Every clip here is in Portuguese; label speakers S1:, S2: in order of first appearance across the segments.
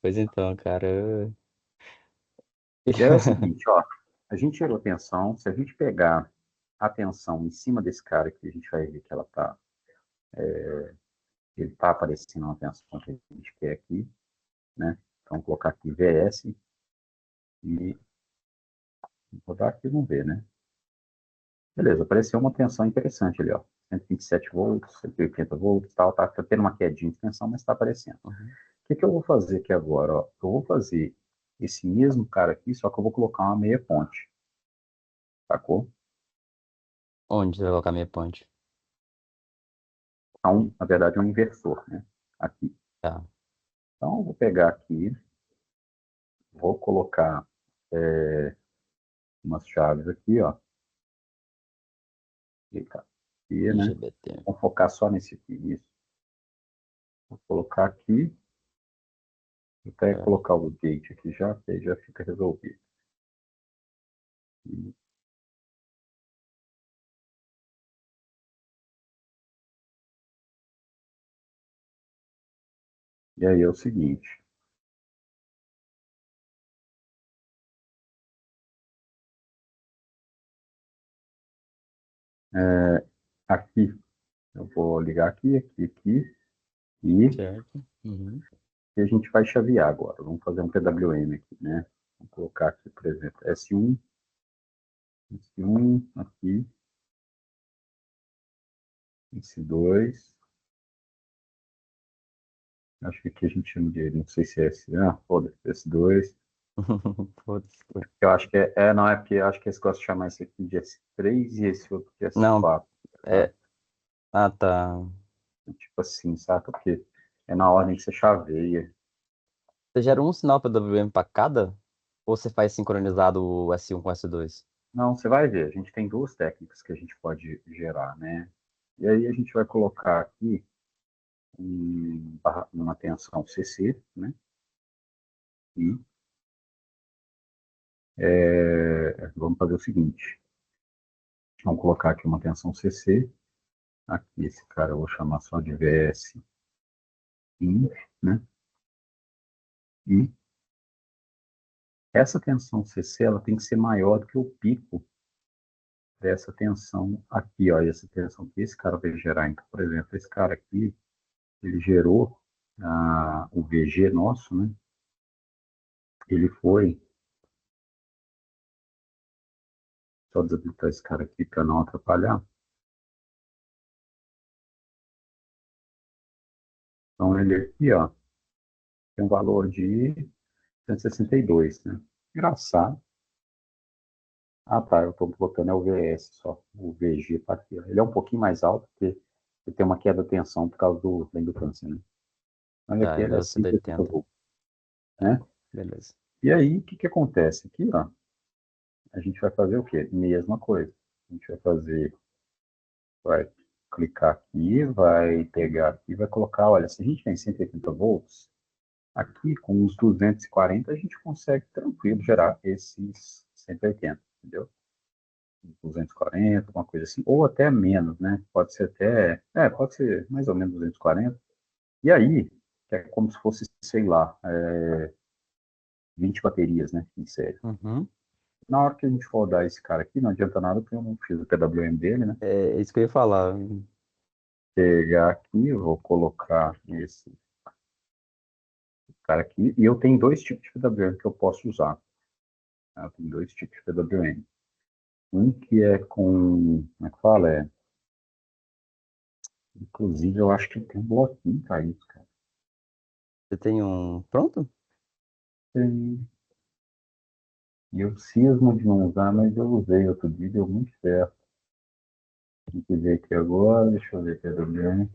S1: Pois então, cara.
S2: E aí é o seguinte, ó, a gente gerou tensão, se a gente pegar a tensão em cima desse cara aqui, a gente vai ver que ele tá aparecendo uma tensão que a gente quer aqui, né? Então, vou colocar aqui VS e vou dar aqui, vamos ver, né? Beleza, apareceu uma tensão interessante ali, ó. 127 volts, 180 volts, tal, tá tendo uma quedinha de tensão, mas está aparecendo.
S1: Uhum.
S2: O que que eu vou fazer aqui agora, ó? Eu vou fazer esse mesmo cara aqui, só que eu vou colocar uma meia ponte, sacou?
S1: Onde você vai colocar minha ponte?
S2: Então, na verdade, é um inversor, né? Aqui.
S1: Tá.
S2: Então, eu vou pegar aqui, vou colocar umas chaves aqui, ó. E, né?
S1: IGBT.
S2: Vamos focar só nesse aqui, isso. Vou colocar aqui, vou até
S1: É.
S2: colocar o gate aqui já, que aí já fica resolvido. E, e aí é o seguinte, aqui, eu vou ligar aqui, aqui, aqui,
S1: Certo. Uhum.
S2: e a gente vai chavear agora. Vamos fazer um PWM aqui, né? Vou colocar aqui, por exemplo, S1 aqui, S2, acho que aqui a gente chama de, não sei se é foda-se, S2.
S1: Foda-se.
S2: Eu acho que não é porque eu acho que eles gostam de chamar esse aqui de S3 e esse outro de
S1: Não,
S2: S4, tá?
S1: é. Ah, tá.
S2: Tipo assim, saca? Porque é na ordem que você chaveia.
S1: Você gera um sinal PWM pra cada? Ou você faz sincronizado o S1 com o S2?
S2: Não, você vai ver, a gente tem duas técnicas que a gente pode gerar, né? E aí a gente vai colocar aqui uma tensão CC, né? E vamos fazer o seguinte, vamos colocar aqui uma tensão CC, aqui esse cara eu vou chamar só de VS in, né? E essa tensão CC ela tem que ser maior do que o pico dessa tensão aqui, ó, essa tensão que esse cara vai gerar. Então, por exemplo, esse cara aqui, ele gerou o VG nosso, né? Ele foi, só desabilitar esse cara aqui para não atrapalhar. Então, ele aqui, ó, tem um valor de 162, né? Engraçado. Ah, tá, eu estou botando é o VS só, o VG tá aqui, ó. Ele é um pouquinho mais alto, porque ele tem uma queda de tensão por causa da indutância, né? Mas
S1: Tá,
S2: aqui
S1: ele
S2: ele é
S1: é
S2: 180
S1: 180.
S2: volts,
S1: Tá,
S2: né?
S1: beleza.
S2: E aí, o que que acontece? Aqui, ó, a gente vai fazer o quê? Mesma coisa. A gente vai fazer, vai clicar aqui, vai pegar aqui, vai colocar, olha, se a gente tem 180 volts, aqui com uns 240 a gente consegue tranquilo gerar esses 180, entendeu? 240, alguma coisa assim, ou até menos, né? Pode ser até, pode ser mais ou menos 240. E aí, que é como se fosse, sei lá, 20 baterias, né, em série.
S1: Uhum.
S2: Na hora que a gente for dar esse cara aqui, não adianta nada, porque eu não fiz o PWM dele, né?
S1: É isso que eu ia falar.
S2: Pegar aqui, eu vou colocar esse cara aqui, e eu tenho dois tipos de PWM que eu posso usar. Tá? Eu tenho dois tipos de PWM. Um que é com, como é que fala? Inclusive, eu acho que tem um bloquinho para isso, cara.
S1: Você tem um pronto?
S2: Tem. E eu cismo de não usar, mas eu usei outro dia, deu muito certo. Tem que ver aqui agora, deixa eu ver PWM,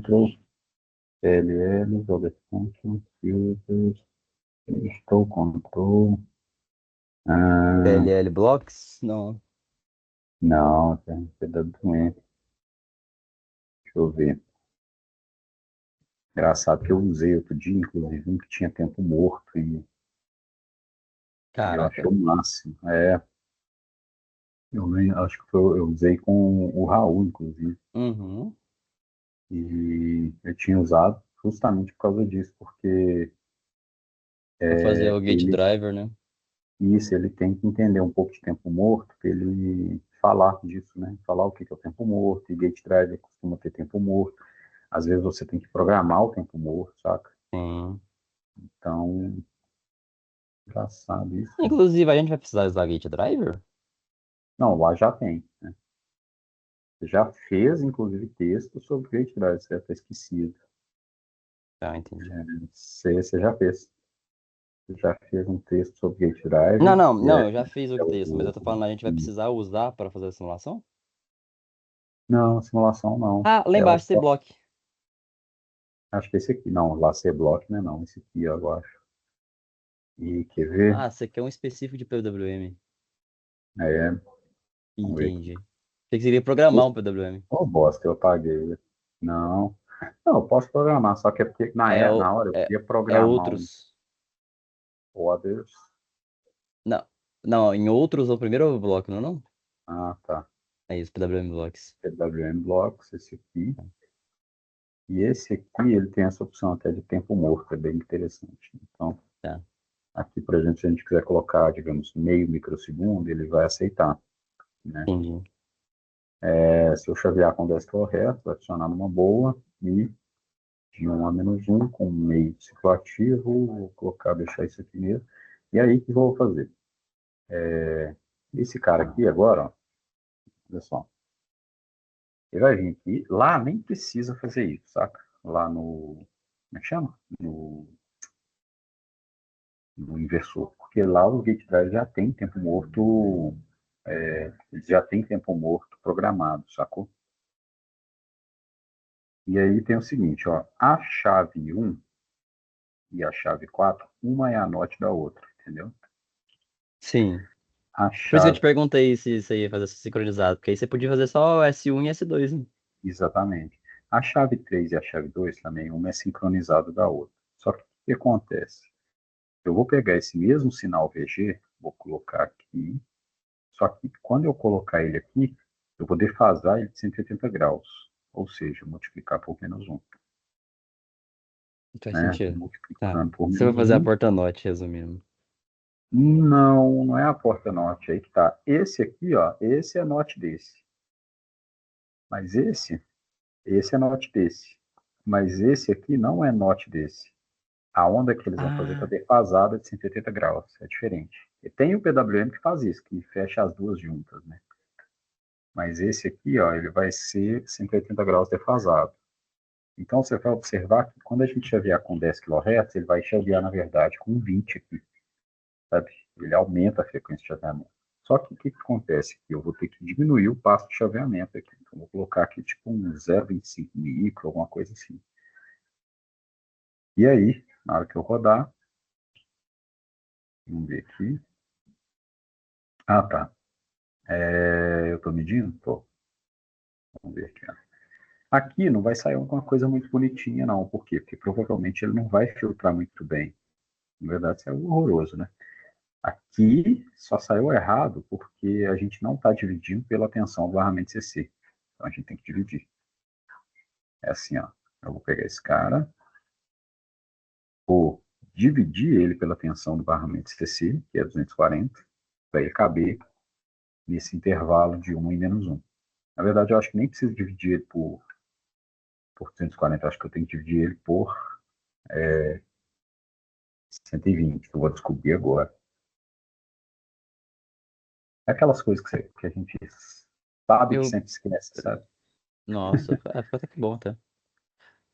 S2: Ctrl, PLL, Double Function, Filters, estou Control. Ah,
S1: PLL Blocks? Não.
S2: não, tem PWM. Deixa eu ver. Engraçado que eu usei outro dia, inclusive, um que tinha tempo morto e eu achei
S1: Caraca.
S2: o máximo. Acho que eu usei com o Raul, inclusive.
S1: Uhum.
S2: E eu tinha usado justamente por causa disso, porque
S1: Pra fazer o gate
S2: Ele,
S1: driver, né?
S2: isso, ele tem que entender um pouco de tempo morto para ele falar disso, né? Falar o que que é o tempo morto, e gate driver costuma ter tempo morto. Às vezes você tem que programar o tempo morto, saca?
S1: Sim.
S2: Então, engraçado isso, cara.
S1: Inclusive, a gente vai precisar usar gate driver?
S2: Não, lá já tem. Você já fez, inclusive, texto sobre gate driver, você deve ter esquecido.
S1: Ah, entendi.
S2: Você já fez. Você já fez um texto sobre gate
S1: Não,
S2: driver,
S1: não,
S2: que é,
S1: não, eu já fiz o
S2: é
S1: texto, mas eu tô falando, a gente vai
S2: o-
S1: precisar usar para fazer a simulação?
S2: Não, simulação não.
S1: Ah, lá
S2: Ela
S1: embaixo,
S2: só.
S1: C-Block.
S2: Acho que esse aqui, não, lá C-Block, né? Não, esse aqui eu acho. E quer ver?
S1: Ah, você quer um específico de PWM.
S2: É, vamos ver aqui.
S1: Entendi. Você queria programar um PWM.
S2: Ô, bosta, eu apaguei. Não. Não, eu posso programar, só que é porque
S1: É,
S2: na hora eu queria
S1: é
S2: programar um
S1: outros.
S2: others.
S1: Não, não, em outros, o primeiro bloco, não, é não?
S2: Ah, tá.
S1: É isso, PWM Blocks.
S2: PWM Blocks, esse aqui. E esse aqui, ele tem essa opção até de tempo morto, é bem interessante. Então,
S1: Tá,
S2: aqui, por exemplo, se a gente quiser colocar, digamos, meio microsegundo, ele vai aceitar, né?
S1: entendi.
S2: Se eu chavear com o desktop correto, vai adicionar numa boa e de 1 a -1 com meio ciclo ativo, vou colocar, deixar isso aqui mesmo. E aí, o que eu vou fazer? Esse cara aqui agora, ó, olha só, ele vai vir aqui, lá nem precisa fazer isso, saca? Lá no, como é que chama? No inversor, porque lá o gate drive já tem tempo morto, já tem tempo morto programado, sacou? E aí tem o seguinte, ó, a chave um e a chave 4 uma é a NOT da outra, entendeu?
S1: Sim.
S2: A
S1: Por isso que eu te
S2: chave,
S1: perguntei se você ia fazer sincronizado, porque aí você podia fazer só o S1 e S2, né?
S2: exatamente. A chave 3 e a chave 2 também, uma é sincronizada da outra. Só que o que acontece? Eu vou pegar esse mesmo sinal VG, vou colocar aqui, só que quando eu colocar ele aqui, eu vou defasar ele de 180 graus, ou seja, multiplicar por -1,
S1: Não faz
S2: né?
S1: sentido. Tá.
S2: Multiplicando por
S1: Você vai
S2: menos
S1: fazer a
S2: um.
S1: porta NOT, resumindo.
S2: Não, não é a porta NOT, aí que tá. Esse aqui, ó, esse é NOT desse. Mas esse é NOT desse. Mas esse aqui não é NOT desse. A onda que eles vão fazer está
S1: Ah,
S2: defasada de 180 graus, é diferente. E tem o PWM que faz isso, que fecha as duas juntas, né? Mas esse aqui, ó, ele vai ser 180 graus defasado. Então você vai observar que quando a gente chavear com 10 kHz, ele vai chavear, na verdade, com 20 aqui, sabe? Ele aumenta a frequência de chaveamento. Só que o que, que acontece aqui? Eu vou ter que diminuir o passo de chaveamento aqui. Então, vou colocar aqui tipo um 0,25 micro, alguma coisa assim. E aí, na hora que eu rodar, vamos ver aqui. Ah, tá. Eu estou medindo? Tô. Vamos ver aqui. Ó. Aqui não vai sair alguma coisa muito bonitinha, não. Por quê? Porque provavelmente ele não vai filtrar muito bem. Na verdade, isso é horroroso, né? Aqui só saiu errado porque a gente não está dividindo pela tensão do barramento CC. Então a gente tem que dividir. É assim, ó. Eu vou pegar esse cara, vou dividir ele pela tensão do barramento CC, que é 240, para ele caber nesse intervalo de 1 e -1. Na verdade, eu acho que nem preciso dividir ele por 240, acho que eu tenho que dividir ele por 120, que eu vou descobrir agora. É aquelas coisas que a gente sabe que
S1: eu.
S2: sempre esquece, sabe?
S1: Nossa, ficou até que bom, tá?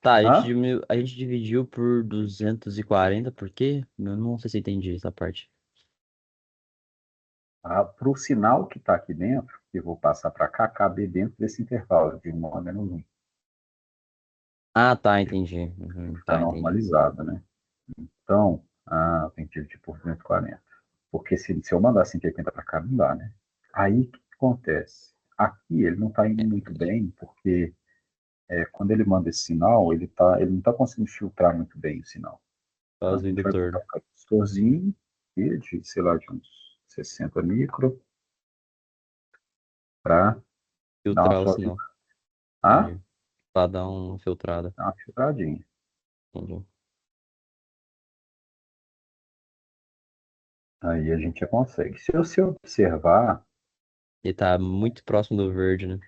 S1: Tá,
S2: Hã?
S1: a gente dividiu por 240, por quê? Eu não sei se eu entendi essa parte.
S2: Para o sinal que está aqui dentro, que eu vou passar para cá, caber dentro desse intervalo de 1 a -1.
S1: Ah, tá, entendi. Uhum,
S2: Ficar
S1: tá, entendi.
S2: normalizado, né? Então, tem que dividir por 240. Porque se eu mandar 180 para cá, não dá, né? Aí, o que acontece? Aqui ele não está indo muito bem, porque quando ele manda esse sinal, ele não está conseguindo filtrar muito bem o sinal. Então, a
S1: Faz o
S2: gente vai
S1: indutor,
S2: botar
S1: né?
S2: um capacitorzinho aqui, de, sei lá, de uns 60 micro, para dar uma
S1: Filtrar o sinal.
S2: suavizada. Ah,
S1: Entendi. Pra dar uma filtrada.
S2: dar uma filtradinha.
S1: Entendi.
S2: Aí a gente já consegue. Se você observar,
S1: Ele tá muito próximo do verde, né?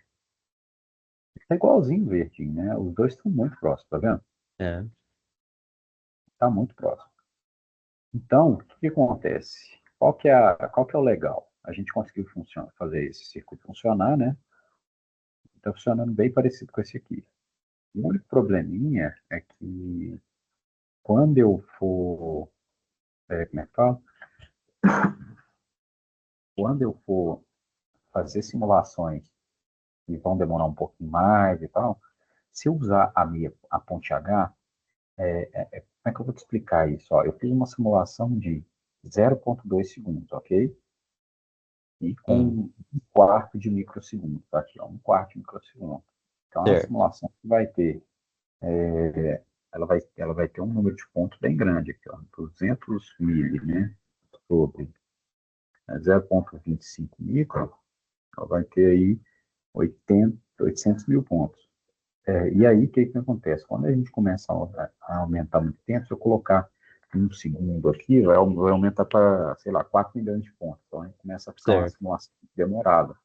S2: tá igualzinho o verdinho, né? Os dois estão muito próximos, tá vendo?
S1: É.
S2: Tá muito próximo. Então, o que que acontece? Qual que é o legal? A gente conseguiu fazer esse circuito funcionar, né? Está funcionando bem parecido com esse aqui. O único probleminha é que quando eu for, como é que fala? Quando eu for fazer simulações que vão demorar um pouquinho mais e tal, se eu usar a ponte H, como é que eu vou te explicar isso? Ó, eu fiz uma simulação de 0,2 segundos, ok? E com
S1: Hum,
S2: 1/4 de microsegundo, tá aqui, ó, 1/4 de microsegundo. Então, a
S1: certo.
S2: simulação que vai ter, ela vai ter um número de pontos bem grande aqui, ó, 200 mili, né? Sobre 0,25 micro, ela vai ter aí 800 mil pontos. E aí, o que que acontece? Quando a gente começa a aumentar muito tempo, se eu colocar um segundo aqui, vai aumentar para, sei lá, 4 milhões de pontos. Então, a gente começa a ficar uma
S1: Certo.
S2: simulação demorada.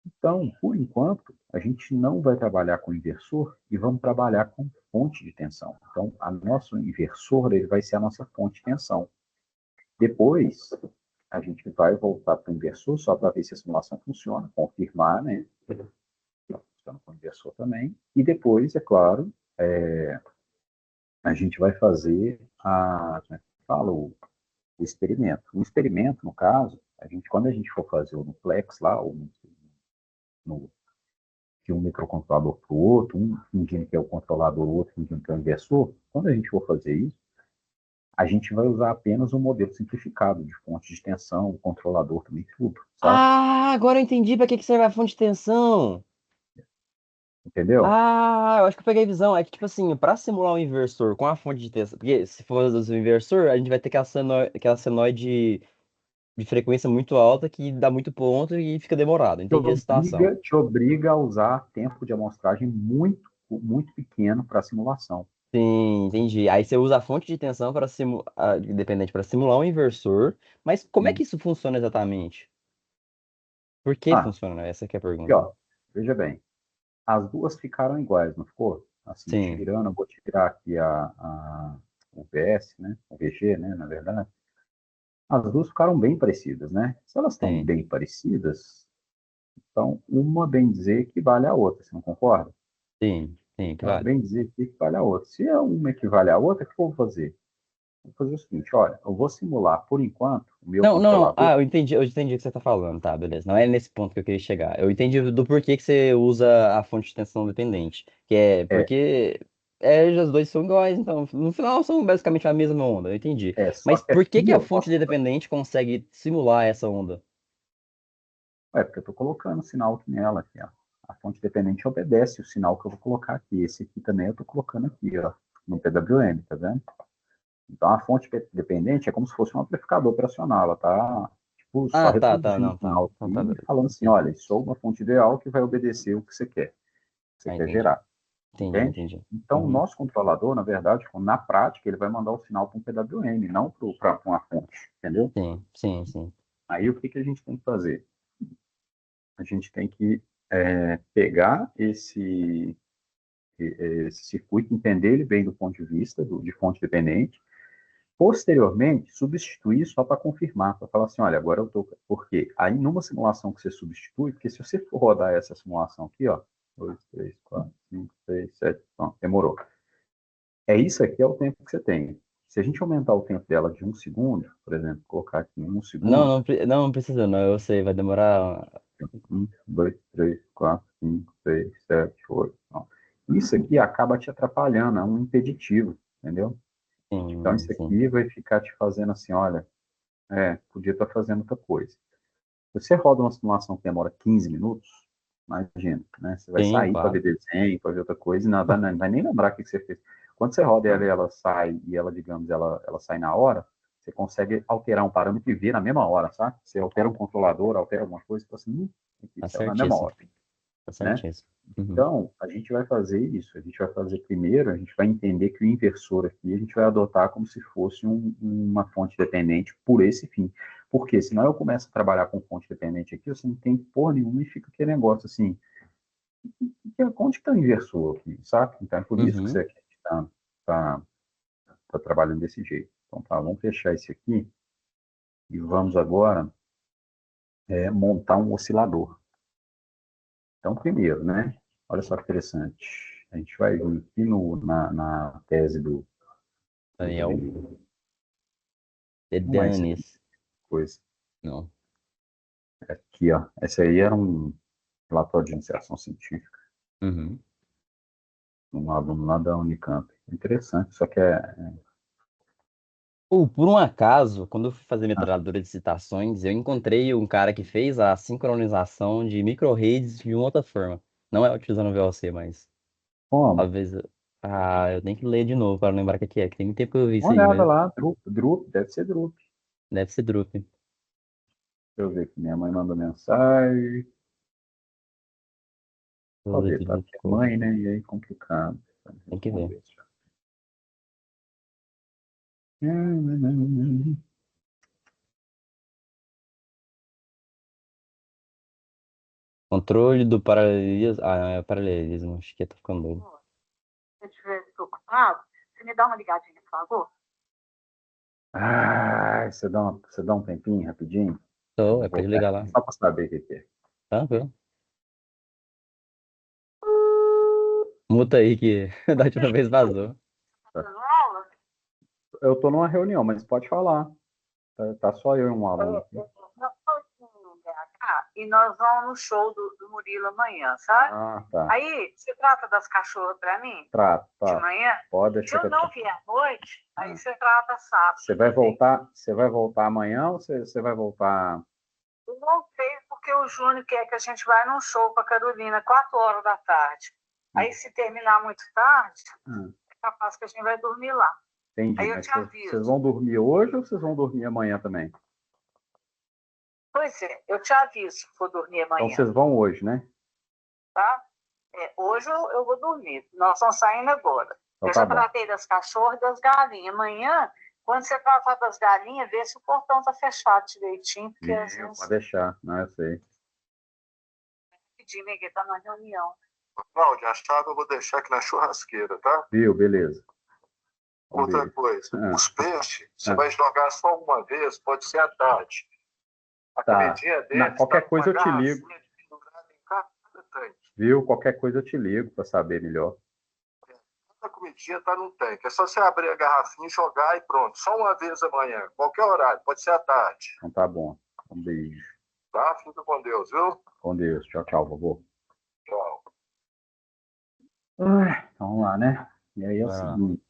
S2: Então, por enquanto, a gente não vai trabalhar com inversor e vamos trabalhar com fonte de tensão. Então, a nosso inversor ele vai ser a nossa fonte de tensão. Depois, a gente vai voltar para o inversor só para ver se a simulação funciona, confirmar, né? Funciona com o inversor também. E depois, é claro, a gente vai fazer como é que fala, o experimento. O experimento, no caso, quando a gente for fazer o duplex lá, ou no de um microcontrolador para o outro, um fingindo que é o controlador, o outro fingindo que é o inversor, quando a gente for fazer isso, a gente vai usar apenas um modelo simplificado de fonte de tensão, controlador também, tudo, sabe?
S1: Ah, agora eu entendi pra que que serve a fonte de tensão.
S2: Entendeu?
S1: Ah, eu acho que eu peguei a visão. É que, tipo assim, pra simular um inversor com a fonte de tensão. Porque se for o inversor, a gente vai ter aquela senoide de frequência muito alta que dá muito ponto e fica demorado. Entendi a situação.
S2: Te obriga a usar tempo de amostragem muito, muito pequeno para a simulação.
S1: Sim, entendi. Aí você usa a fonte de tensão para dependente para simular um inversor. Mas como é
S2: E,
S1: que isso funciona exatamente? Por que
S2: ah,
S1: funciona? Essa que é a
S2: aqui,
S1: pergunta.
S2: ó, veja bem, as duas ficaram iguais, não ficou? Assim,
S1: Sim,
S2: tirando, eu vou tirar aqui o VS, né? O VG, né? Na verdade. As duas ficaram bem parecidas, né? Se elas estão
S1: sim,
S2: bem parecidas, então uma bem dizer equivale à outra, você não concorda?
S1: sim, que
S2: Uma
S1: vale.
S2: bem dizer que equivale à outra. Se é uma equivale à outra, o que eu vou fazer? Vou fazer o seguinte, olha, eu vou simular, por enquanto, o meu
S1: Não, não, não.
S2: controlador.
S1: Ah, eu entendi o que você tá falando, tá, beleza. Não é nesse ponto que eu queria chegar. Eu entendi do porquê que você usa a fonte de tensão dependente. Que é
S2: É,
S1: porque os dois são iguais, então, no final são basicamente a mesma onda, eu entendi.
S2: só
S1: Mas
S2: que
S1: por que
S2: aqui
S1: que a
S2: eu
S1: fonte
S2: posso.
S1: de dependente consegue simular essa onda?
S2: Porque eu estou colocando o sinal aqui nela, aqui, ó. A fonte dependente obedece o sinal que eu vou colocar aqui. Esse aqui também eu estou colocando aqui, ó, no PWM, tá vendo? Então, a fonte dependente é como se fosse um amplificador operacional. Ela está, tipo, só
S1: Ah, tá,
S2: reproduzindo o
S1: não, tá.
S2: sinal
S1: Então tá,
S2: aqui e
S1: beleza.
S2: falando assim, olha, sou uma fonte ideal que vai obedecer o que você
S1: Ah,
S2: quer
S1: entendi.
S2: gerar. Entende?
S1: Entendi.
S2: Então, o
S1: Uhum.
S2: nosso controlador, na verdade, na prática, ele vai mandar o sinal para um PWM, não para uma fonte, entendeu?
S1: Sim.
S2: Aí, o que que a gente tem que fazer? A gente tem que pegar esse circuito, entender ele bem do ponto de vista de fonte dependente. Posteriormente, substituir só para confirmar, para falar assim, olha, agora eu estou. Porque aí, numa simulação que você substitui, porque se você for rodar essa simulação aqui, ó, 2, 3, 4, 5, 6, 7, pronto, demorou. Isso aqui é o tempo que você tem. Se a gente aumentar o tempo dela de um segundo, por exemplo, colocar aqui em um
S1: Não,
S2: segundo,
S1: não precisa, não. Eu sei, vai demorar.
S2: 1, 2, 3, 4, 5, 6, 7, 8. Isso aqui acaba te atrapalhando, é um impeditivo, entendeu? Então, isso
S1: Sim.
S2: aqui vai ficar te fazendo assim, olha, podia estar fazendo outra coisa. Se você roda uma simulação que demora 15 minutos, imagina, né? Você vai
S1: Sim,
S2: sair para
S1: claro.
S2: ver desenho, para ver outra coisa, e nada, não vai nem lembrar o que você fez. Quando você roda ela e ela sai, e ela, digamos, ela sai na hora, você consegue alterar um parâmetro e ver na mesma hora, sabe? Você altera um controlador, altera alguma coisa, e fala assim, aqui,
S1: Tá
S2: saiu na mesma
S1: certíssimo.
S2: hora.
S1: Tá
S2: né?
S1: certíssimo. Uhum.
S2: Então, a gente vai fazer isso. A gente vai fazer primeiro, a gente vai entender que o inversor aqui a gente vai adotar como se fosse uma fonte dependente por esse fim. Porque senão eu começo a trabalhar com fonte dependente aqui, você não tem porra nenhuma e fica aquele negócio assim, onde está o inversor aqui, sabe? Então é por isso que
S1: Uhum.
S2: você está tá, tá trabalhando desse jeito. Então tá, vamos fechar esse aqui e vamos agora montar um oscilador. Então, primeiro, né? Olha só que interessante. A gente vai vir aqui na tese do
S1: Daniel. The
S2: não é esse aqui,
S1: Danis.
S2: coisa.
S1: Não.
S2: Aqui, ó. Esse aí era um relatório de iniciação científica,
S1: Uhum.
S2: um aluno lá da Unicamp. Interessante, só que
S1: Ou, por um acaso, quando eu fui fazer
S2: ah,
S1: metralhadora de citações, eu encontrei um cara que fez a sincronização de micro-redes de uma outra forma. Não é utilizando o VLC, mas
S2: como?
S1: talvez. Ah, eu tenho que ler de novo para lembrar o que é, que tem muito tempo que eu vi
S2: Uma
S1: isso aí,
S2: olhada
S1: mas
S2: lá, Drup, deve ser Drup.
S1: deve ser Drup.
S2: Deixa eu ver aqui, minha mãe mandou mensagem. Pode ver, tá? Porque é
S1: Drup.
S2: mãe, né? E aí é complicado. Vamos
S1: Tem que ver.
S2: responder isso.
S1: Controle do paralelismo. Ah, não, é paralelismo. Acho que eu tô ficando doido.
S3: Se eu estiver desocupado, você me dá uma ligadinha, por favor?
S2: Ah, você dá um tempinho, rapidinho? Eu
S1: Tô,
S2: vou
S1: é pra
S2: voltar
S1: ligar
S2: aqui
S1: lá.
S2: só para saber o que que é.
S1: Tranquilo. Muta aí que da última vez vazou.
S3: Tá dando aula?
S2: Eu tô numa reunião, mas pode falar. Tá só eu e um aluno aqui.
S3: Nós estamos em BH e nós vamos no show do Murilo amanhã, sabe?
S2: Ah, tá.
S3: Aí, você trata das cachorras para mim,
S2: Trato,
S3: de
S2: tá.
S3: manhã?
S2: Pode
S3: Se
S2: deixar que
S3: eu
S2: eu te...
S3: não vier à noite, aí
S2: Ah.
S3: você trata sábado
S2: Você vai
S3: também.
S2: voltar, você vai voltar amanhã ou você vai voltar?
S3: Eu voltei porque o Júnior quer que a gente vá num show com a Carolina, 4 horas da tarde. Aí, se terminar muito tarde,
S2: Hum,
S3: é capaz que a gente vai dormir lá.
S2: entendi,
S3: Aí eu
S2: mas
S3: te
S2: vocês
S3: aviso.
S2: vão dormir hoje ou vocês vão dormir amanhã também?
S3: Pois é, eu te aviso se for dormir
S2: Então
S3: amanhã,
S2: vocês vão hoje, né?
S3: tá? Hoje eu vou dormir. Nós estamos saindo agora.
S2: Então
S3: Eu
S2: tá
S3: já
S2: bom.
S3: tratei das cachorras e das galinhas. Amanhã, quando você tratar das galinhas, vê se o portão está fechado direitinho, porque às
S2: Pode
S3: vezes
S2: deixar, não, eu sei.
S3: pedir, Miguel, está na reunião.
S4: Cláudia, a chave eu vou deixar aqui na churrasqueira, tá?
S2: Viu? Beleza. Um
S4: Outra
S2: beijo.
S4: coisa,
S2: Ah,
S4: os peixes, você
S2: ah,
S4: vai jogar só uma vez, pode ser à tarde. A
S2: tá.
S4: comidinha deles está
S2: Qualquer coisa
S4: numa
S2: eu te ligo,
S4: garrafinha pendurada em cada tanque.
S2: viu? Qualquer coisa eu te ligo para saber melhor.
S4: A comidinha está no tanque. É só você abrir a garrafinha, jogar e pronto. Só uma vez amanhã, qualquer horário, pode ser à tarde.
S2: Então tá bom. Um beijo.
S4: Tá? Fica com Deus, viu?
S2: Com Deus. Tchau, tchau, vovô.
S4: Tchau.
S2: Então vamos lá, né? E aí é o
S1: Vai lá.
S2: seguinte.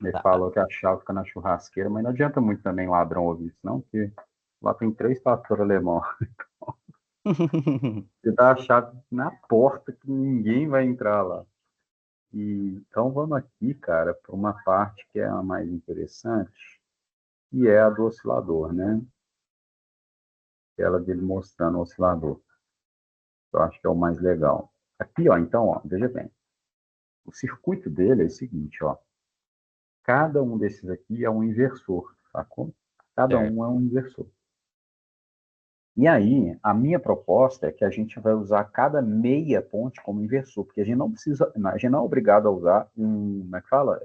S2: Ele
S1: Tá.
S2: falou que a chave fica na churrasqueira, mas não adianta muito também ladrão ouvir isso, não, porque lá tem 3 pastores alemão. Você dá a chave na porta que ninguém vai entrar lá. Então vamos aqui, cara, para uma parte que é a mais interessante, que é a do oscilador, né? Aquela dele mostrando o oscilador. Eu acho que é o mais legal. Aqui, ó, então, ó, veja bem. O circuito dele é o seguinte, ó. Cada um desses aqui é um inversor, sacou? Cada
S1: Certo.
S2: um é um inversor. E aí, a minha proposta é que a gente vai usar cada meia ponte como inversor, porque a gente não precisa, a gente não é obrigado a usar como é que fala?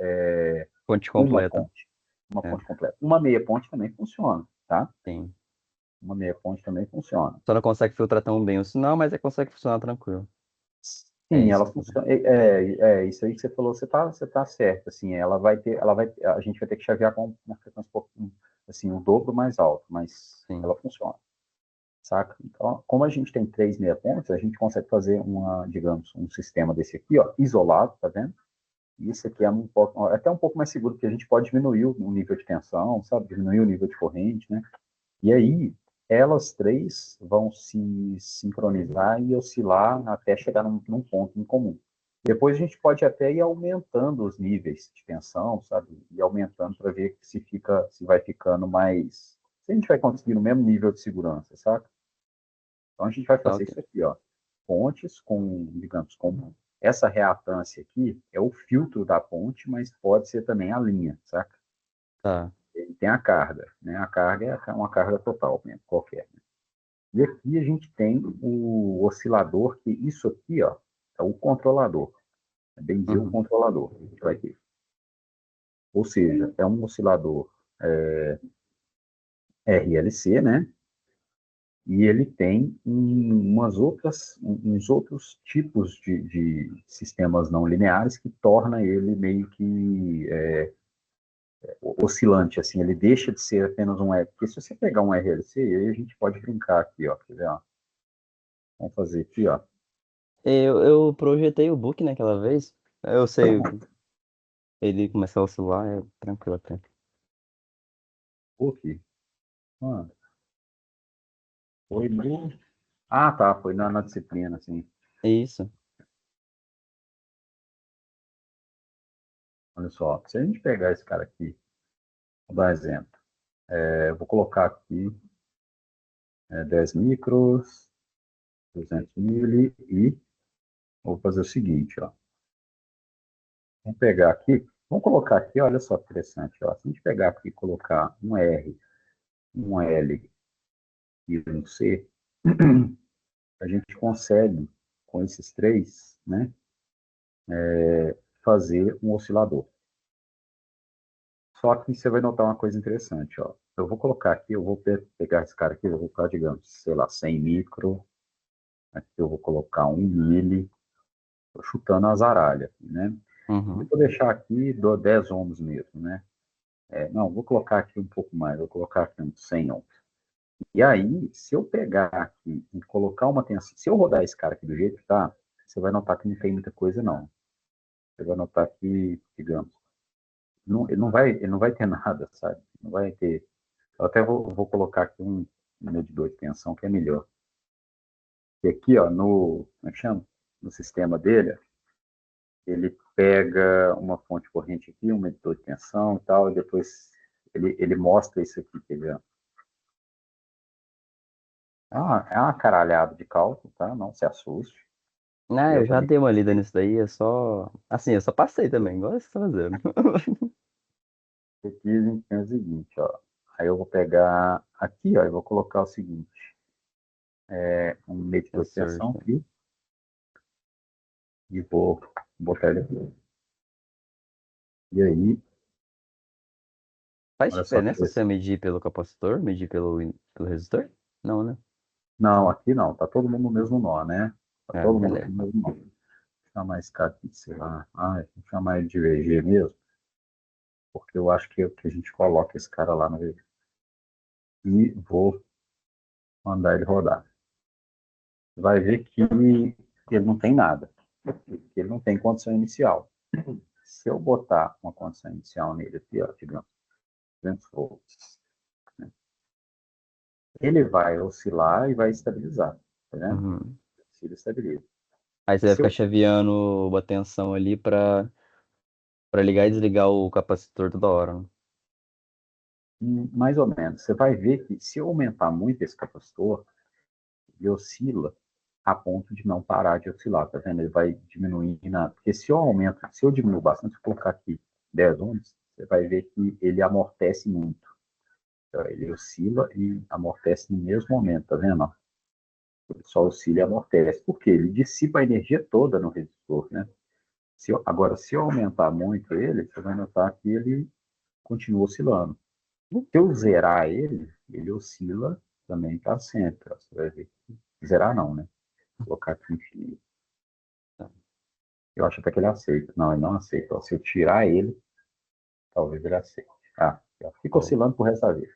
S1: Ponte
S2: Uma
S1: completa.
S2: ponte, uma
S1: É,
S2: ponte completa. Uma meia ponte também funciona, tá?
S1: sim.
S2: Uma meia ponte também funciona.
S1: Só não consegue filtrar tão bem o sinal, mas consegue funcionar tranquilo. É
S2: Sim,
S1: isso
S2: ela
S1: que eu tô...
S2: funciona. Isso aí que você falou, você tá certo. Assim, a gente vai ter que chavear com uma frequência um pouco, assim, o dobro mais alto, mas
S1: Sim.
S2: ela funciona, saca? Então, como a gente tem 3 meia pontes, a gente consegue fazer digamos, um sistema desse aqui, ó, isolado, tá vendo? E isso aqui é até um pouco mais seguro, porque a gente pode diminuir o nível de tensão, sabe? Diminuir o nível de corrente, né? E aí, elas três vão se sincronizar e oscilar até chegar num ponto em comum. Depois a gente pode até ir aumentando os níveis de tensão, sabe? E aumentando para ver se vai ficando mais. Se a gente vai conseguir o mesmo nível de segurança, sabe? Então a gente vai
S1: Tá,
S2: fazer
S1: ok.
S2: isso aqui, ó. Pontes com, digamos, com essa reatância aqui é o filtro da ponte, mas pode ser também a linha, saca?
S1: Tá.
S2: Ele tem a carga, né? A carga é uma carga total mesmo, qualquer. Né? E aqui a gente tem o oscilador, que isso aqui, ó, é o controlador. É bem dizer o
S1: Uhum.
S2: controlador que a gente vai ter. Ou seja, é um oscilador RLC, né? E ele tem uns outros tipos de sistemas não lineares que torna ele meio que oscilante, assim, ele deixa de ser apenas um R. Porque se você pegar um RLC, aí a gente pode brincar aqui, ó. Quer ver, ó? Vamos fazer aqui, ó.
S1: Eu projetei o book naquela vez. Eu sei, ele começar a oscilar, é tranquilo até.
S2: Aqui. Ah, foi no... Ah, tá, foi na disciplina, assim.
S1: É isso.
S2: Olha só, se a gente pegar esse cara aqui, vou dar um exemplo. Eu vou colocar aqui 10 micros, 200 mili e vou fazer o seguinte, ó. Vamos pegar aqui, vamos colocar aqui, olha só que interessante, ó. Se a gente pegar aqui e colocar um R, um L e um C, a gente consegue, com esses três, né, fazer um oscilador. Só que você vai notar uma coisa interessante, ó. Eu vou colocar aqui, eu vou pegar esse cara aqui, eu vou colocar, digamos, sei lá, 100 micro, aqui eu vou colocar 1 mili, tô chutando a zaralha, né? Eu
S1: Uhum.
S2: vou deixar aqui do 10 ohms mesmo, né? Não, vou colocar aqui um pouco mais, vou colocar aqui uns 100 ohms. E aí, se eu pegar aqui e colocar uma tensão, se eu rodar esse cara aqui do jeito que tá, você vai notar que não tem muita coisa, não. Você vai notar que, digamos, não, ele não vai ter nada, sabe? Não vai ter. Eu até vou colocar aqui um medidor de tensão que é melhor. E aqui, ó, como é que chama? No sistema dele, ele pega uma fonte de corrente aqui, um medidor de tensão e tal, e depois ele mostra isso aqui, quer ver? É uma caralhada de cálculo, tá? Não se assuste.
S1: Ah,
S2: Eu
S1: eu já
S2: também
S1: dei uma lida
S2: fiz
S1: nisso daí, é só. Assim, eu só passei também, igual você tá fazendo.
S2: então é o seguinte, ó. Aí eu vou pegar aqui, ó, e vou colocar o seguinte, um medidor de
S1: Sensor.
S2: tensão aqui, e vou botar ele aqui. E aí,
S1: Faz
S2: olha só que
S1: diferença você
S2: interessante.
S1: medir pelo capacitor, medir pelo resistor? Não, né?
S2: Não, aqui não, tá todo mundo no mesmo nó, né? Tá
S1: Ah,
S2: todo mundo aqui
S1: beleza.
S2: no mesmo nó. Vou chamar esse cara aqui, sei lá. Vou chamar ele de VG mesmo, porque eu acho que a gente coloca esse cara lá no VG. E vou mandar ele rodar. Vai ver que ele não tem nada. Ele não tem condição inicial. Se eu botar uma condição inicial nele aqui, ó, digamos, 200 volts, né? Ele vai oscilar e vai estabilizar, tá vendo?
S1: Uhum.
S2: Se ele estabiliza.
S1: Aí você vai
S2: Se
S1: ficar
S2: eu,
S1: chaveando a tensão ali pra ligar e desligar o capacitor toda hora, né?
S2: mais ou menos, você vai ver que se eu aumentar muito esse capacitor, ele oscila a ponto de não parar de oscilar, tá vendo? Ele vai diminuir porque se eu diminuir bastante, se eu colocar aqui 10 ohms, você vai ver que ele amortece muito. Então, ele oscila e amortece no mesmo momento, tá vendo? Ele só oscila e amortece. Por quê? Ele dissipa a energia toda no resistor, né? Agora, se eu aumentar muito ele, você vai notar que ele continua oscilando. Se eu zerar ele, ele oscila também para sempre. Ó. Você vai ver. Zerar não, né? Vou colocar aqui infinito. Eu acho até que ele aceita. Não, ele não aceita. Ó, se eu tirar ele, talvez ele aceite. Fica
S1: Show.
S2: oscilando pro resto da vida.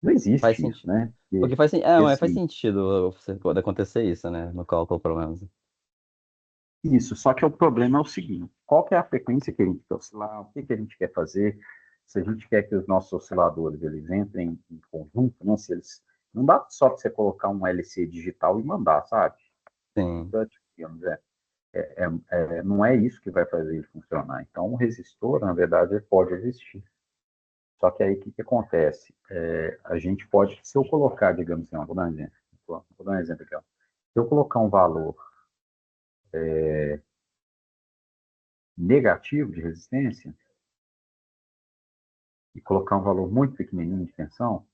S2: Não
S1: Faz
S2: existe isso,
S1: sentido.
S2: né?
S1: Porque faz, mas faz
S2: Assim,
S1: sentido pode acontecer isso, né? No cálculo, pelo menos.
S2: isso, só que o problema é o seguinte: qual que é a frequência que a gente quer oscilar? O que que a gente quer fazer? Se a gente quer que os nossos osciladores eles entrem em conjunto, né? Se eles não dá só para você colocar um LC digital e mandar, sabe?
S1: Sim.
S2: Digamos, não é isso que vai fazer ele funcionar. Então, o resistor, na verdade, ele pode existir. Só que aí o que, que acontece? A gente pode, se eu colocar, digamos assim, vou dar um exemplo, vou ó, vou dar um exemplo aqui, ó. Se eu colocar um valor negativo de resistência e colocar um valor muito pequenininho de tensão,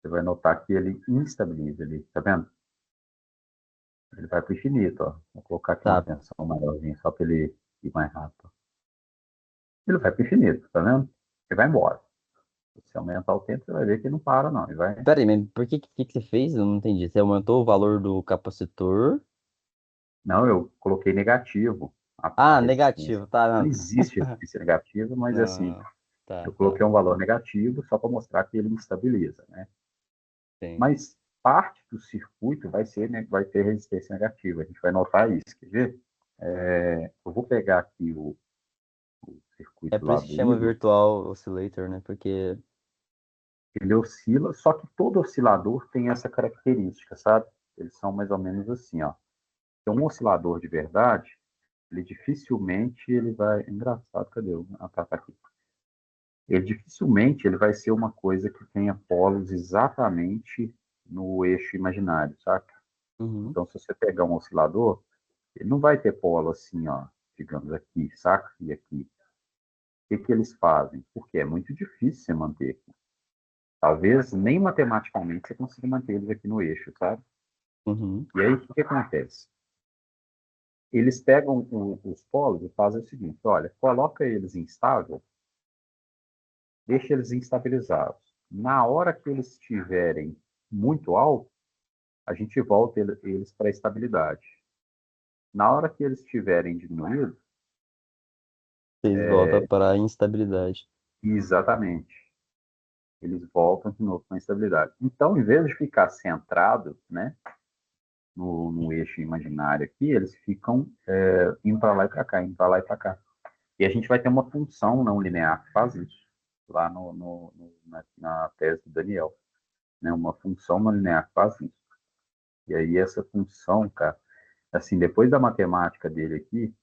S2: você vai notar que ele instabiliza, ele, tá vendo? Ele vai para o infinito, ó. Vou colocar aqui uma
S1: Tá.
S2: tensão maiorzinha só para ele ir mais rápido. Ele vai para o infinito, tá vendo? Ele vai embora. Se aumentar o tempo, você vai ver que ele não para, não. Ele vai.
S1: Pera aí, mas por que você fez? Eu não entendi. Você aumentou o valor do capacitor.
S2: Não, eu coloquei negativo a
S1: Ah,
S2: resistência.
S1: negativo, tá.
S2: Não
S1: Não,
S2: existe resistência negativa, mas assim,
S1: não. Tá,
S2: eu
S1: tá.
S2: coloquei um valor negativo só para mostrar que ele estabiliza, né?
S1: Sim.
S2: Mas parte do circuito vai ser, né, vai ter resistência negativa. A gente vai notar isso, quer ver? Eu vou pegar aqui o
S1: É
S2: circuito
S1: por
S2: lá
S1: isso que
S2: do
S1: chama
S2: Igor.
S1: virtual oscillator, né? Porque.
S2: Ele oscila, só que todo oscilador tem essa característica, sabe? Eles são mais ou menos assim, ó. Então, um oscilador de verdade, ele dificilmente ele vai. Engraçado, cadê o. Ah, tá aqui. Ele dificilmente ele vai ser uma coisa que tenha polos exatamente no eixo imaginário, saca?
S1: Uhum,
S2: Então, se você pegar um oscilador, ele não vai ter polo assim, ó, digamos aqui, saca? E aqui. O que que eles fazem? Porque é muito difícil você manter. Talvez nem matematicamente você consiga manter eles aqui no eixo, sabe?
S1: uhum.
S2: E aí, o que que acontece? Eles pegam os polos e fazem o seguinte: olha, coloca eles em estável, deixa eles instabilizados. Na hora que eles estiverem muito altos, a gente volta eles para a estabilidade. Na hora que eles estiverem diminuídos,
S1: Vocês voltam para a instabilidade.
S2: exatamente, eles voltam de novo para a estabilidade. Então, em vez de ficar centrado, né, no eixo imaginário aqui, eles ficam indo para lá e para cá, indo para lá e para cá. E a gente vai ter uma função não linear que faz isso, lá na tese do Daniel, né? Uma função não linear que faz isso. E aí essa função, cara, assim, depois da matemática dele aqui,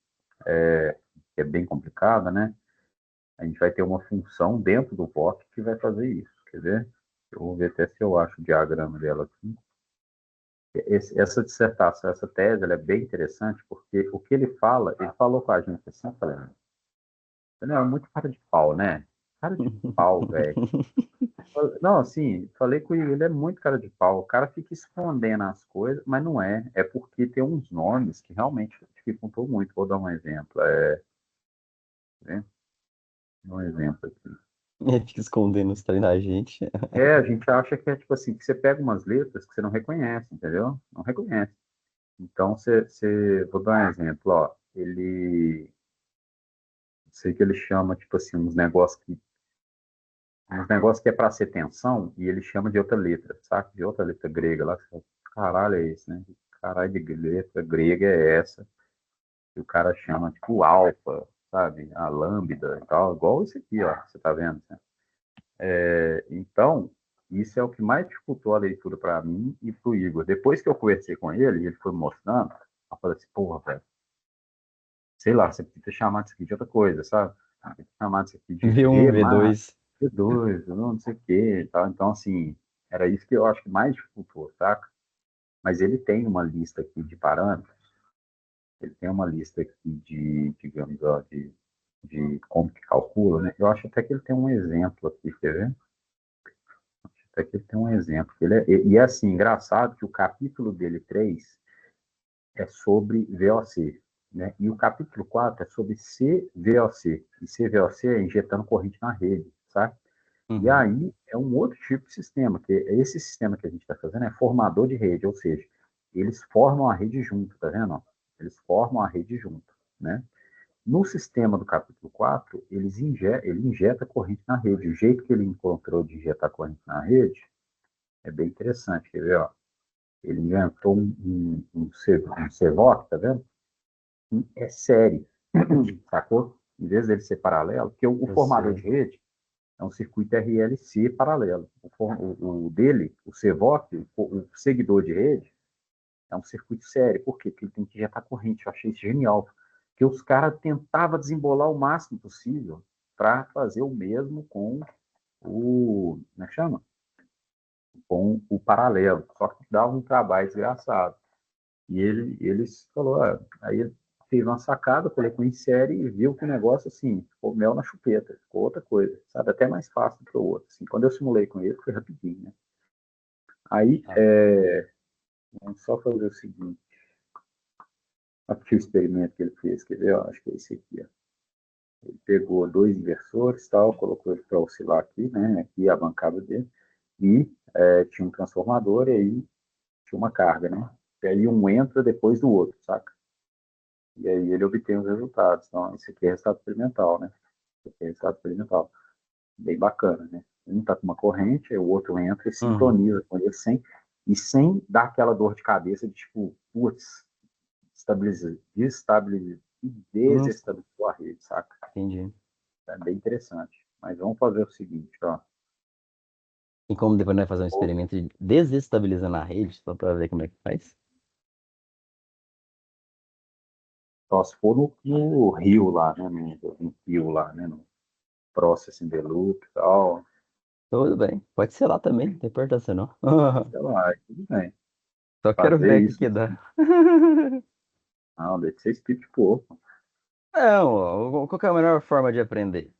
S2: que é bem complicada, né? A gente vai ter uma função dentro do POC que vai fazer isso. Quer ver? Eu vou ver até se eu acho o diagrama dela aqui. Essa dissertação, essa tese, ela é bem interessante porque o que ele fala, ele falou com a gente assim, falando, Daniel, é muito cara de pau, né? Cara de pau, velho. Não, assim, falei com ele, ele é muito cara de pau. O cara fica escondendo as coisas, mas não é. É porque tem uns nomes que realmente dificultou muito. Vou dar um exemplo. Né? Um exemplo aqui.
S1: Ele fica escondendo os treinos da gente.
S2: A gente acha que é tipo assim, que você pega umas letras que você não reconhece, entendeu? Não reconhece. Então, vou dar um exemplo, ó. Sei que ele chama, tipo assim, uns negócios que é para ser tensão, e ele chama de outra letra, sabe? De outra letra grega lá. Que você fala, caralho, é esse, né? Que caralho de letra grega é essa? Que o cara chama, tipo, alfa, sabe? A lambda e tal, igual isso aqui, ó. Você tá vendo? Né? Então, isso é o que mais dificultou a leitura para mim e para o Igor. Depois que eu conversei com ele, ele foi me mostrando, eu falei assim, porra, velho, sei lá, você podia ter chamado isso aqui de outra coisa, sabe? Podia ter chamado isso aqui de
S1: V1,
S2: V mais,
S1: V2.
S2: V2, não sei o quê e tal. Então, assim, era isso que eu acho que mais dificultou, saca? Mas ele tem uma lista aqui de parâmetros, ele tem uma lista aqui digamos, ó, de como que calcula, né? Eu acho até que ele tem um exemplo aqui, quer ver? Até que ele tem um exemplo. E é assim, engraçado que o capítulo dele 3 é sobre VOC, né? E o capítulo 4 é sobre CVOC. E CVOC é injetando corrente na rede, sabe? E
S1: Uhum.
S2: aí é um outro tipo de sistema, que esse sistema que a gente está fazendo é formador de rede, ou seja, eles formam a rede junto, tá vendo? Eles formam a rede junto, né? No sistema do capítulo 4, ele injeta corrente na rede. O jeito que ele encontrou de injetar corrente na rede é bem interessante, quer ver? Ó? Ele inventou um CVOC, tá vendo? É série, sacou? Em vez dele ser paralelo, porque o
S1: Eu
S2: formador de
S1: sei.
S2: rede é um circuito RLC paralelo. O dele, o CVOC, o seguidor de rede, é um circuito sério. Por quê? Porque ele tem que injetar corrente. Eu achei isso genial. Porque os caras tentavam desembolar o máximo possível para fazer o mesmo com o. Como é que chama? com o paralelo, só que dá um trabalho desgraçado. E eles falou, aí ele fez uma sacada, colocou em série e viu que o negócio, assim, ficou mel na chupeta, ficou outra coisa, sabe? Até mais fácil do que o outro. Assim, quando eu simulei com ele, foi rapidinho, né? Aí,
S1: Ah,
S2: vamos só fazer o seguinte, aqui o experimento que ele fez, quer ver? Ó, acho que é esse aqui, ó. Ele pegou dois inversores, tal, colocou ele para oscilar aqui, né? Aqui a bancada dele, e tinha um transformador e aí tinha uma carga, né? E aí um entra depois do outro, saca? E aí ele obtém os resultados. Então, isso aqui é resultado experimental, né? Isso aqui é resultado experimental. Bem bacana, né? Um está com uma corrente, aí o outro entra e
S1: uhum.
S2: sincroniza com ele sem dar aquela dor de cabeça de tipo, putz,
S1: Hum,
S2: desestabilizou a rede, saca?
S1: entendi.
S2: É bem interessante. Mas vamos fazer o seguinte, ó.
S1: E como depois nós fazer um experimento de desestabilizando a rede, só para ver como é que faz?
S2: Só se for no Rio lá, né? No Rio lá, né? No Processing the Loop e tal.
S1: Tudo bem. Pode ser lá também, não tem importância não.
S2: Sei lá, tudo bem.
S1: Só quero
S2: Fazer
S1: ver o que
S2: isso.
S1: que dá.
S2: Não, deve ser speed pouco.
S1: Não, ó, qual que é a melhor forma de aprender?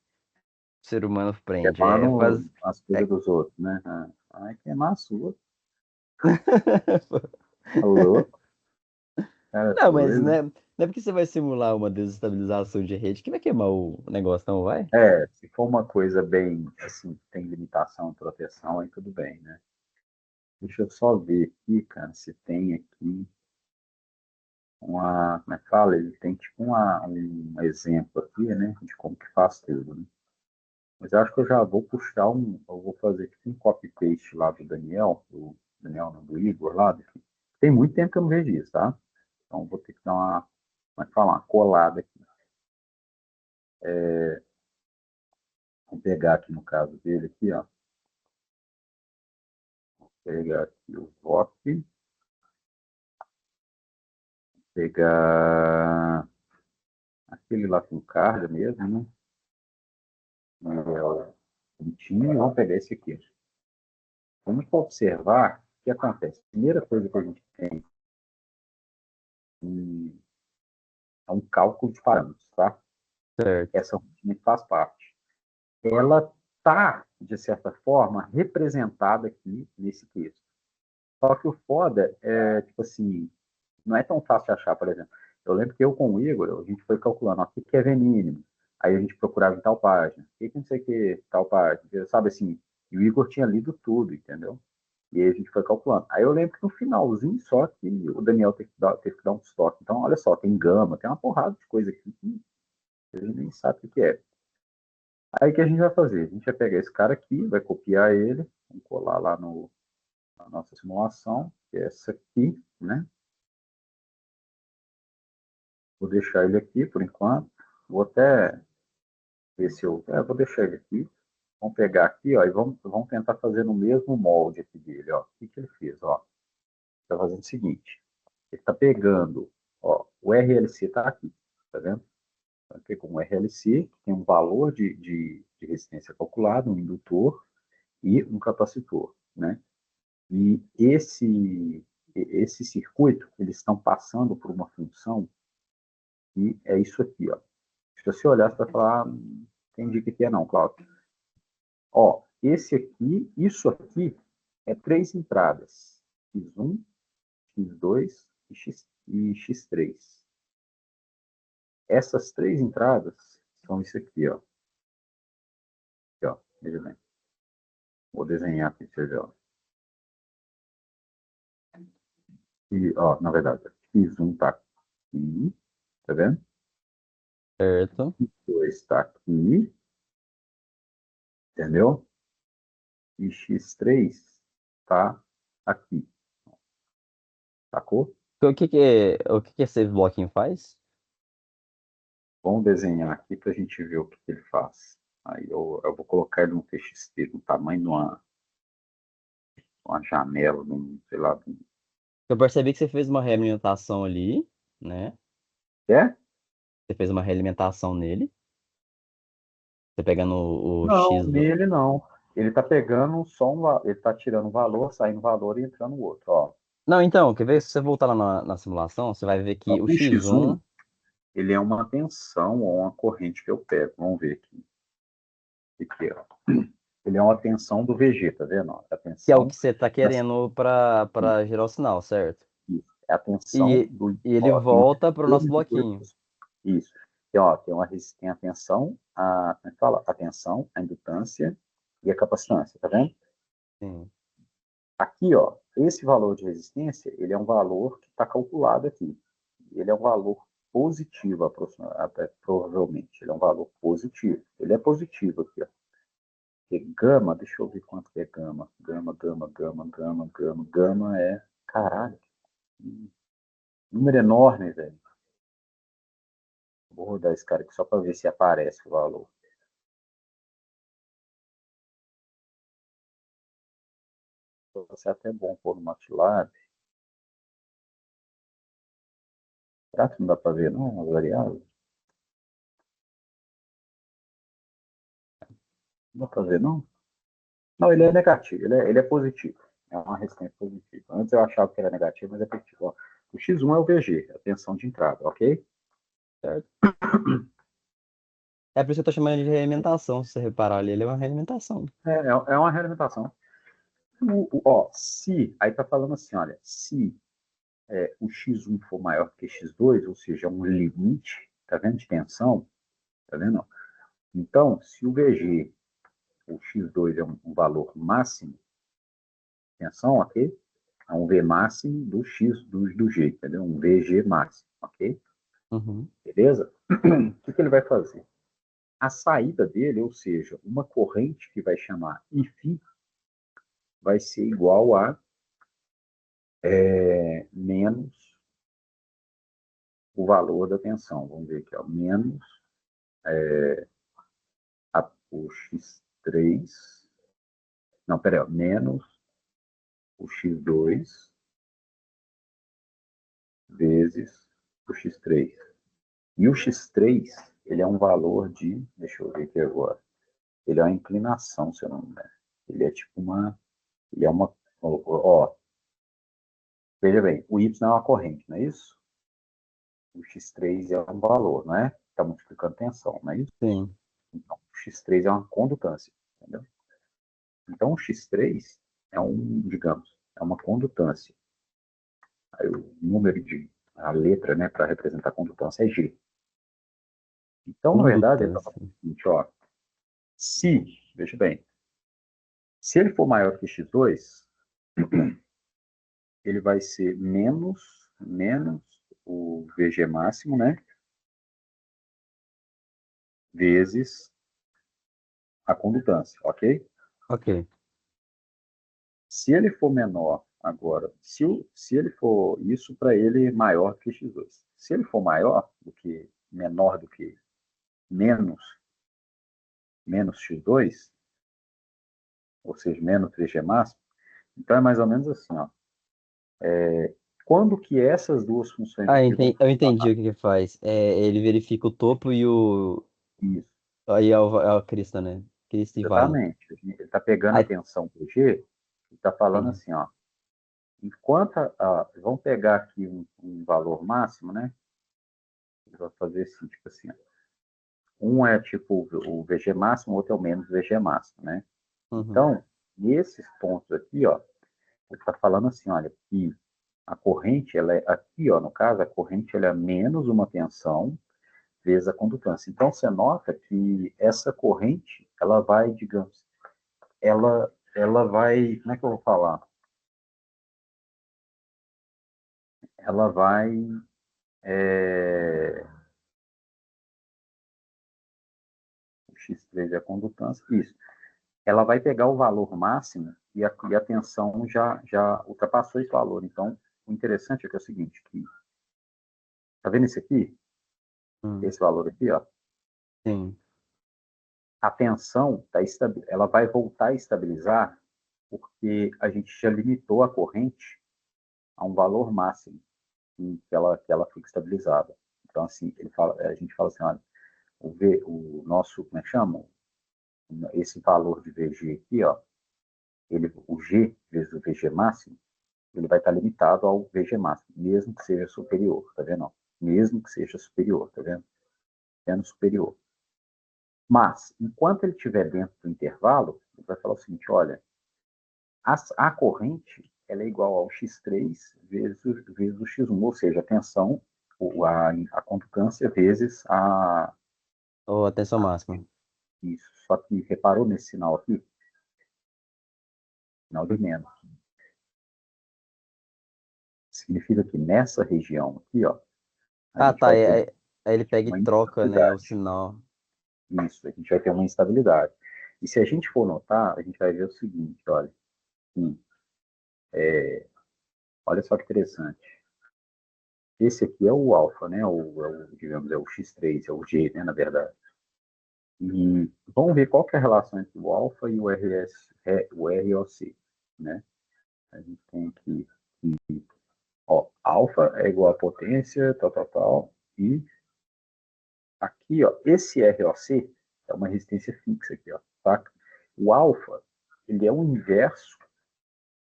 S1: O ser humano aprende. É
S2: Queimando
S1: fazer.
S2: as coisas dos outros, né? Ai, queimar a sua. Tá louco, cara,
S1: Não, mas
S2: doido.
S1: né, não é porque você vai simular uma desestabilização de rede que vai queimar o negócio, não vai?
S2: Se for uma coisa bem, assim, que tem limitação, proteção, aí tudo bem, né? Deixa eu só ver aqui, cara, se tem aqui como é que fala? Ele tem tipo um exemplo aqui, né, de como que faz tudo, né? Mas eu acho que eu já vou eu vou fazer tipo um copy-paste lá do Daniel, não, do Igor lá. Tem muito tempo que eu não vejo isso, tá? Então vou ter que dar como é que fala? Uma colada aqui. Vou pegar aqui no caso dele aqui, ó. Pegar aqui o VOP, pegar aquele lá com carga mesmo, né? E é o bonitinho, e vamos pegar esse aqui. Vamos observar o que acontece. Primeira coisa que a gente tem é um cálculo de parâmetros, tá?
S1: Certo.
S2: Essa rotina faz parte. Ela está, de certa forma, representada aqui nesse texto. Só que o foda é, tipo assim, não é tão fácil de achar, por exemplo. Eu lembro que eu com o Igor, a gente foi calculando, ó, o que é V mínimo. Aí a gente procurava em tal página. O que não sei o que, tal página. Sabe assim, e o Igor tinha lido tudo, entendeu? E aí a gente foi calculando. Aí eu lembro que no finalzinho só que o Daniel teve que dar um toque. Então, olha só, tem gama, tem uma porrada de coisa aqui que a gente nem sabe o que é. Aí o que a gente vai fazer? A gente vai pegar esse cara aqui, vai copiar ele, vamos colar lá na nossa simulação, que é essa aqui, né? Vou deixar ele aqui por enquanto. Vou até ver se eu. Vou deixar ele aqui. Vamos pegar aqui, ó, e vamos tentar fazer no mesmo molde aqui dele, ó. O que que ele fez, ó? Está fazendo o seguinte. Ele está pegando, ó, o RLC está aqui, tá vendo? Então, ele pegou um RLC, que tem um valor de resistência calculado, um indutor e um capacitor, né? E esse circuito, eles estão passando por uma função e é isso aqui, ó. Se você olhar, você vai falar, entendi o que é não, Cláudio. Ó, esse aqui, isso aqui é três entradas. X1, X2 e X3. Essas três entradas são isso aqui, ó. Aqui, ó. Veja bem. Vou desenhar aqui pra você ver, ó. E, ó, na verdade, X1 tá aqui, tá vendo?
S1: Certo.
S2: X2 tá aqui, entendeu? E X3 tá aqui, sacou?
S1: Então, o que que esse blocking faz?
S2: Vamos desenhar aqui pra gente ver o que ele faz. Aí eu vou colocar ele no TXT, no tamanho de uma janela, de um, sei lá,
S1: Eu percebi que você fez uma realimentação ali, né?
S2: é?
S1: Você fez uma realimentação nele. Você pegando o
S2: Não,
S1: X do.
S2: nele não. Ele está pegando só ele está tirando um valor, saindo um valor e entrando o outro, ó.
S1: Não, então, quer ver? Se você voltar lá na simulação, você vai ver que o
S2: O X1,
S1: X1,
S2: ele é uma tensão ou uma corrente que eu pego. Vamos ver aqui. O que é? Ele é uma tensão do VG, tá vendo? Ó, a
S1: que é o
S2: tensão
S1: que você está querendo para gerar o sinal, certo?
S2: é a tensão
S1: E,
S2: do.
S1: e ele
S2: Ó, tem um
S1: volta para o nosso
S2: inversor
S1: bloquinho.
S2: isso. Tem, ó, tem a tensão, como é que fala? A tensão, a indutância e a capacitância, tá vendo?
S1: Sim.
S2: Aqui, ó, esse valor de resistência, ele é um valor que está calculado aqui. Ele é um valor positivo, até, provavelmente. Ele é um valor positivo. Ele é positivo aqui, ó. Porque gama, deixa eu ver quanto que é gama. Gama é. Caralho, que número enorme, velho. Vou rodar esse cara aqui só para ver se aparece o valor. Vai ser até bom pôr no MATLAB. Será que não dá para ver, não, as variáveis? Não dá para ver, não? Não, ele é negativo, ele é positivo. É uma resistência positiva. Antes eu achava que era negativo, mas é positivo. Ó, o X1 é o VG, a tensão de entrada, ok?
S1: Certo? É por isso que eu tô chamando ele de realimentação, se você reparar ali, ele é uma realimentação.
S2: É uma realimentação. Ó, se, aí tá falando assim, olha, se o X1 for maior que X2, ou seja, um limite, tá vendo, de tensão, tá vendo? Então, se o VG, o X2 é um valor máximo, tensão, ok? É um V máximo do X do G, entendeu? Um VG máximo, ok?
S1: Uhum.
S2: Beleza? O que ele vai fazer? A saída dele, ou seja, uma corrente que vai chamar If, vai ser igual a menos o valor da tensão. Vamos ver aqui, ó, menos o X3, não, peraí, ó, menos o X2 vezes o X3. E o X3, ele é um valor de, deixa eu ver aqui agora, ele é uma inclinação, se eu não me engano. Ele é tipo ele é uma, ó, veja bem, o Y é uma corrente, não é isso? O X3 é um valor, não é? Está multiplicando tensão, não é isso?
S1: Sim.
S2: Então, o X3 é uma condutância, entendeu? Então, o X3 é digamos, é uma condutância. Aí, o número a letra, né, para representar a condutância é G. Então, na verdade, ele está
S1: Condutância.
S2: falando o seguinte, ó, se, veja bem, se ele for maior que X2, ele vai ser menos o VG máximo, né, vezes a condutância, ok?
S1: Ok.
S2: Se ele for menor, agora, se ele for isso para ele maior que x2. Se ele for menor do que menos, menos x2, ou seja, menos 3g máximo, então é mais ou menos assim, ó. Quando que essas duas funções
S1: Ah,
S2: aqui vão
S1: eu entendi
S2: funcionar?
S1: o que que faz. Ele verifica o topo e o.
S2: Isso,
S1: Aí é a crista, né? Crista e vale.
S2: exatamente. Ele está pegando a
S1: Aí,
S2: tensão por G e está falando
S1: sim.
S2: assim, ó. Enquanto vamos pegar aqui um valor máximo, né? Vai fazer assim, tipo assim, ó. Um é tipo o VG máximo, o outro é o menos VG máximo, né?
S1: Uhum.
S2: Então, nesses pontos aqui, ó, ele está falando assim, olha, que a corrente, ela é aqui, ó, no caso, a corrente ela é menos uma tensão vezes a condutância. Então, você nota que essa corrente, ela vai, digamos, ela vai, como é que eu vou falar? Ela vai, o X3 é a condutância, isso. Ela vai pegar o valor máximo e a tensão já ultrapassou esse valor. Então, o interessante é que é o seguinte, que, tá vendo esse aqui?
S1: Hum.
S2: Esse valor aqui, ó.
S1: Sim.
S2: A tensão, ela vai voltar a estabilizar porque a gente já limitou a corrente a um valor máximo que ela fica estabilizada. Então, assim, a gente fala assim, olha, o nosso, como é que chama? esse valor de VG aqui, ó, o G vezes o VG máximo, ele vai estar limitado ao VG máximo, mesmo que seja superior, tá vendo? Mesmo que seja superior, tá vendo? Sendo superior. Mas, enquanto ele estiver dentro do intervalo, ele vai falar o seguinte, olha, a corrente ela é igual ao x3 vezes o x1, ou seja, a tensão, a condutância vezes
S1: Ou a tensão máxima.
S2: isso. Só que reparou nesse sinal aqui? Sinal de menos. Significa que nessa região aqui, ó, a
S1: Ah,
S2: gente
S1: tá.
S2: vai ter
S1: Aí ele pega e
S2: uma
S1: troca, né, o
S2: instabilidade.
S1: sinal.
S2: Isso, a gente vai ter uma instabilidade. E se a gente for notar, a gente vai ver o seguinte, olha. Olha só que interessante. Esse aqui é o alfa, né? Digamos, é o x3, é o G, né, na verdade. E vamos ver qual que é a relação entre o alfa e o o ROC, né? A gente tem aqui, ó, alfa é igual a potência, tal, tal, tal, e aqui, ó, esse ROC é uma resistência fixa aqui, ó, tá? O alfa, ele é o inverso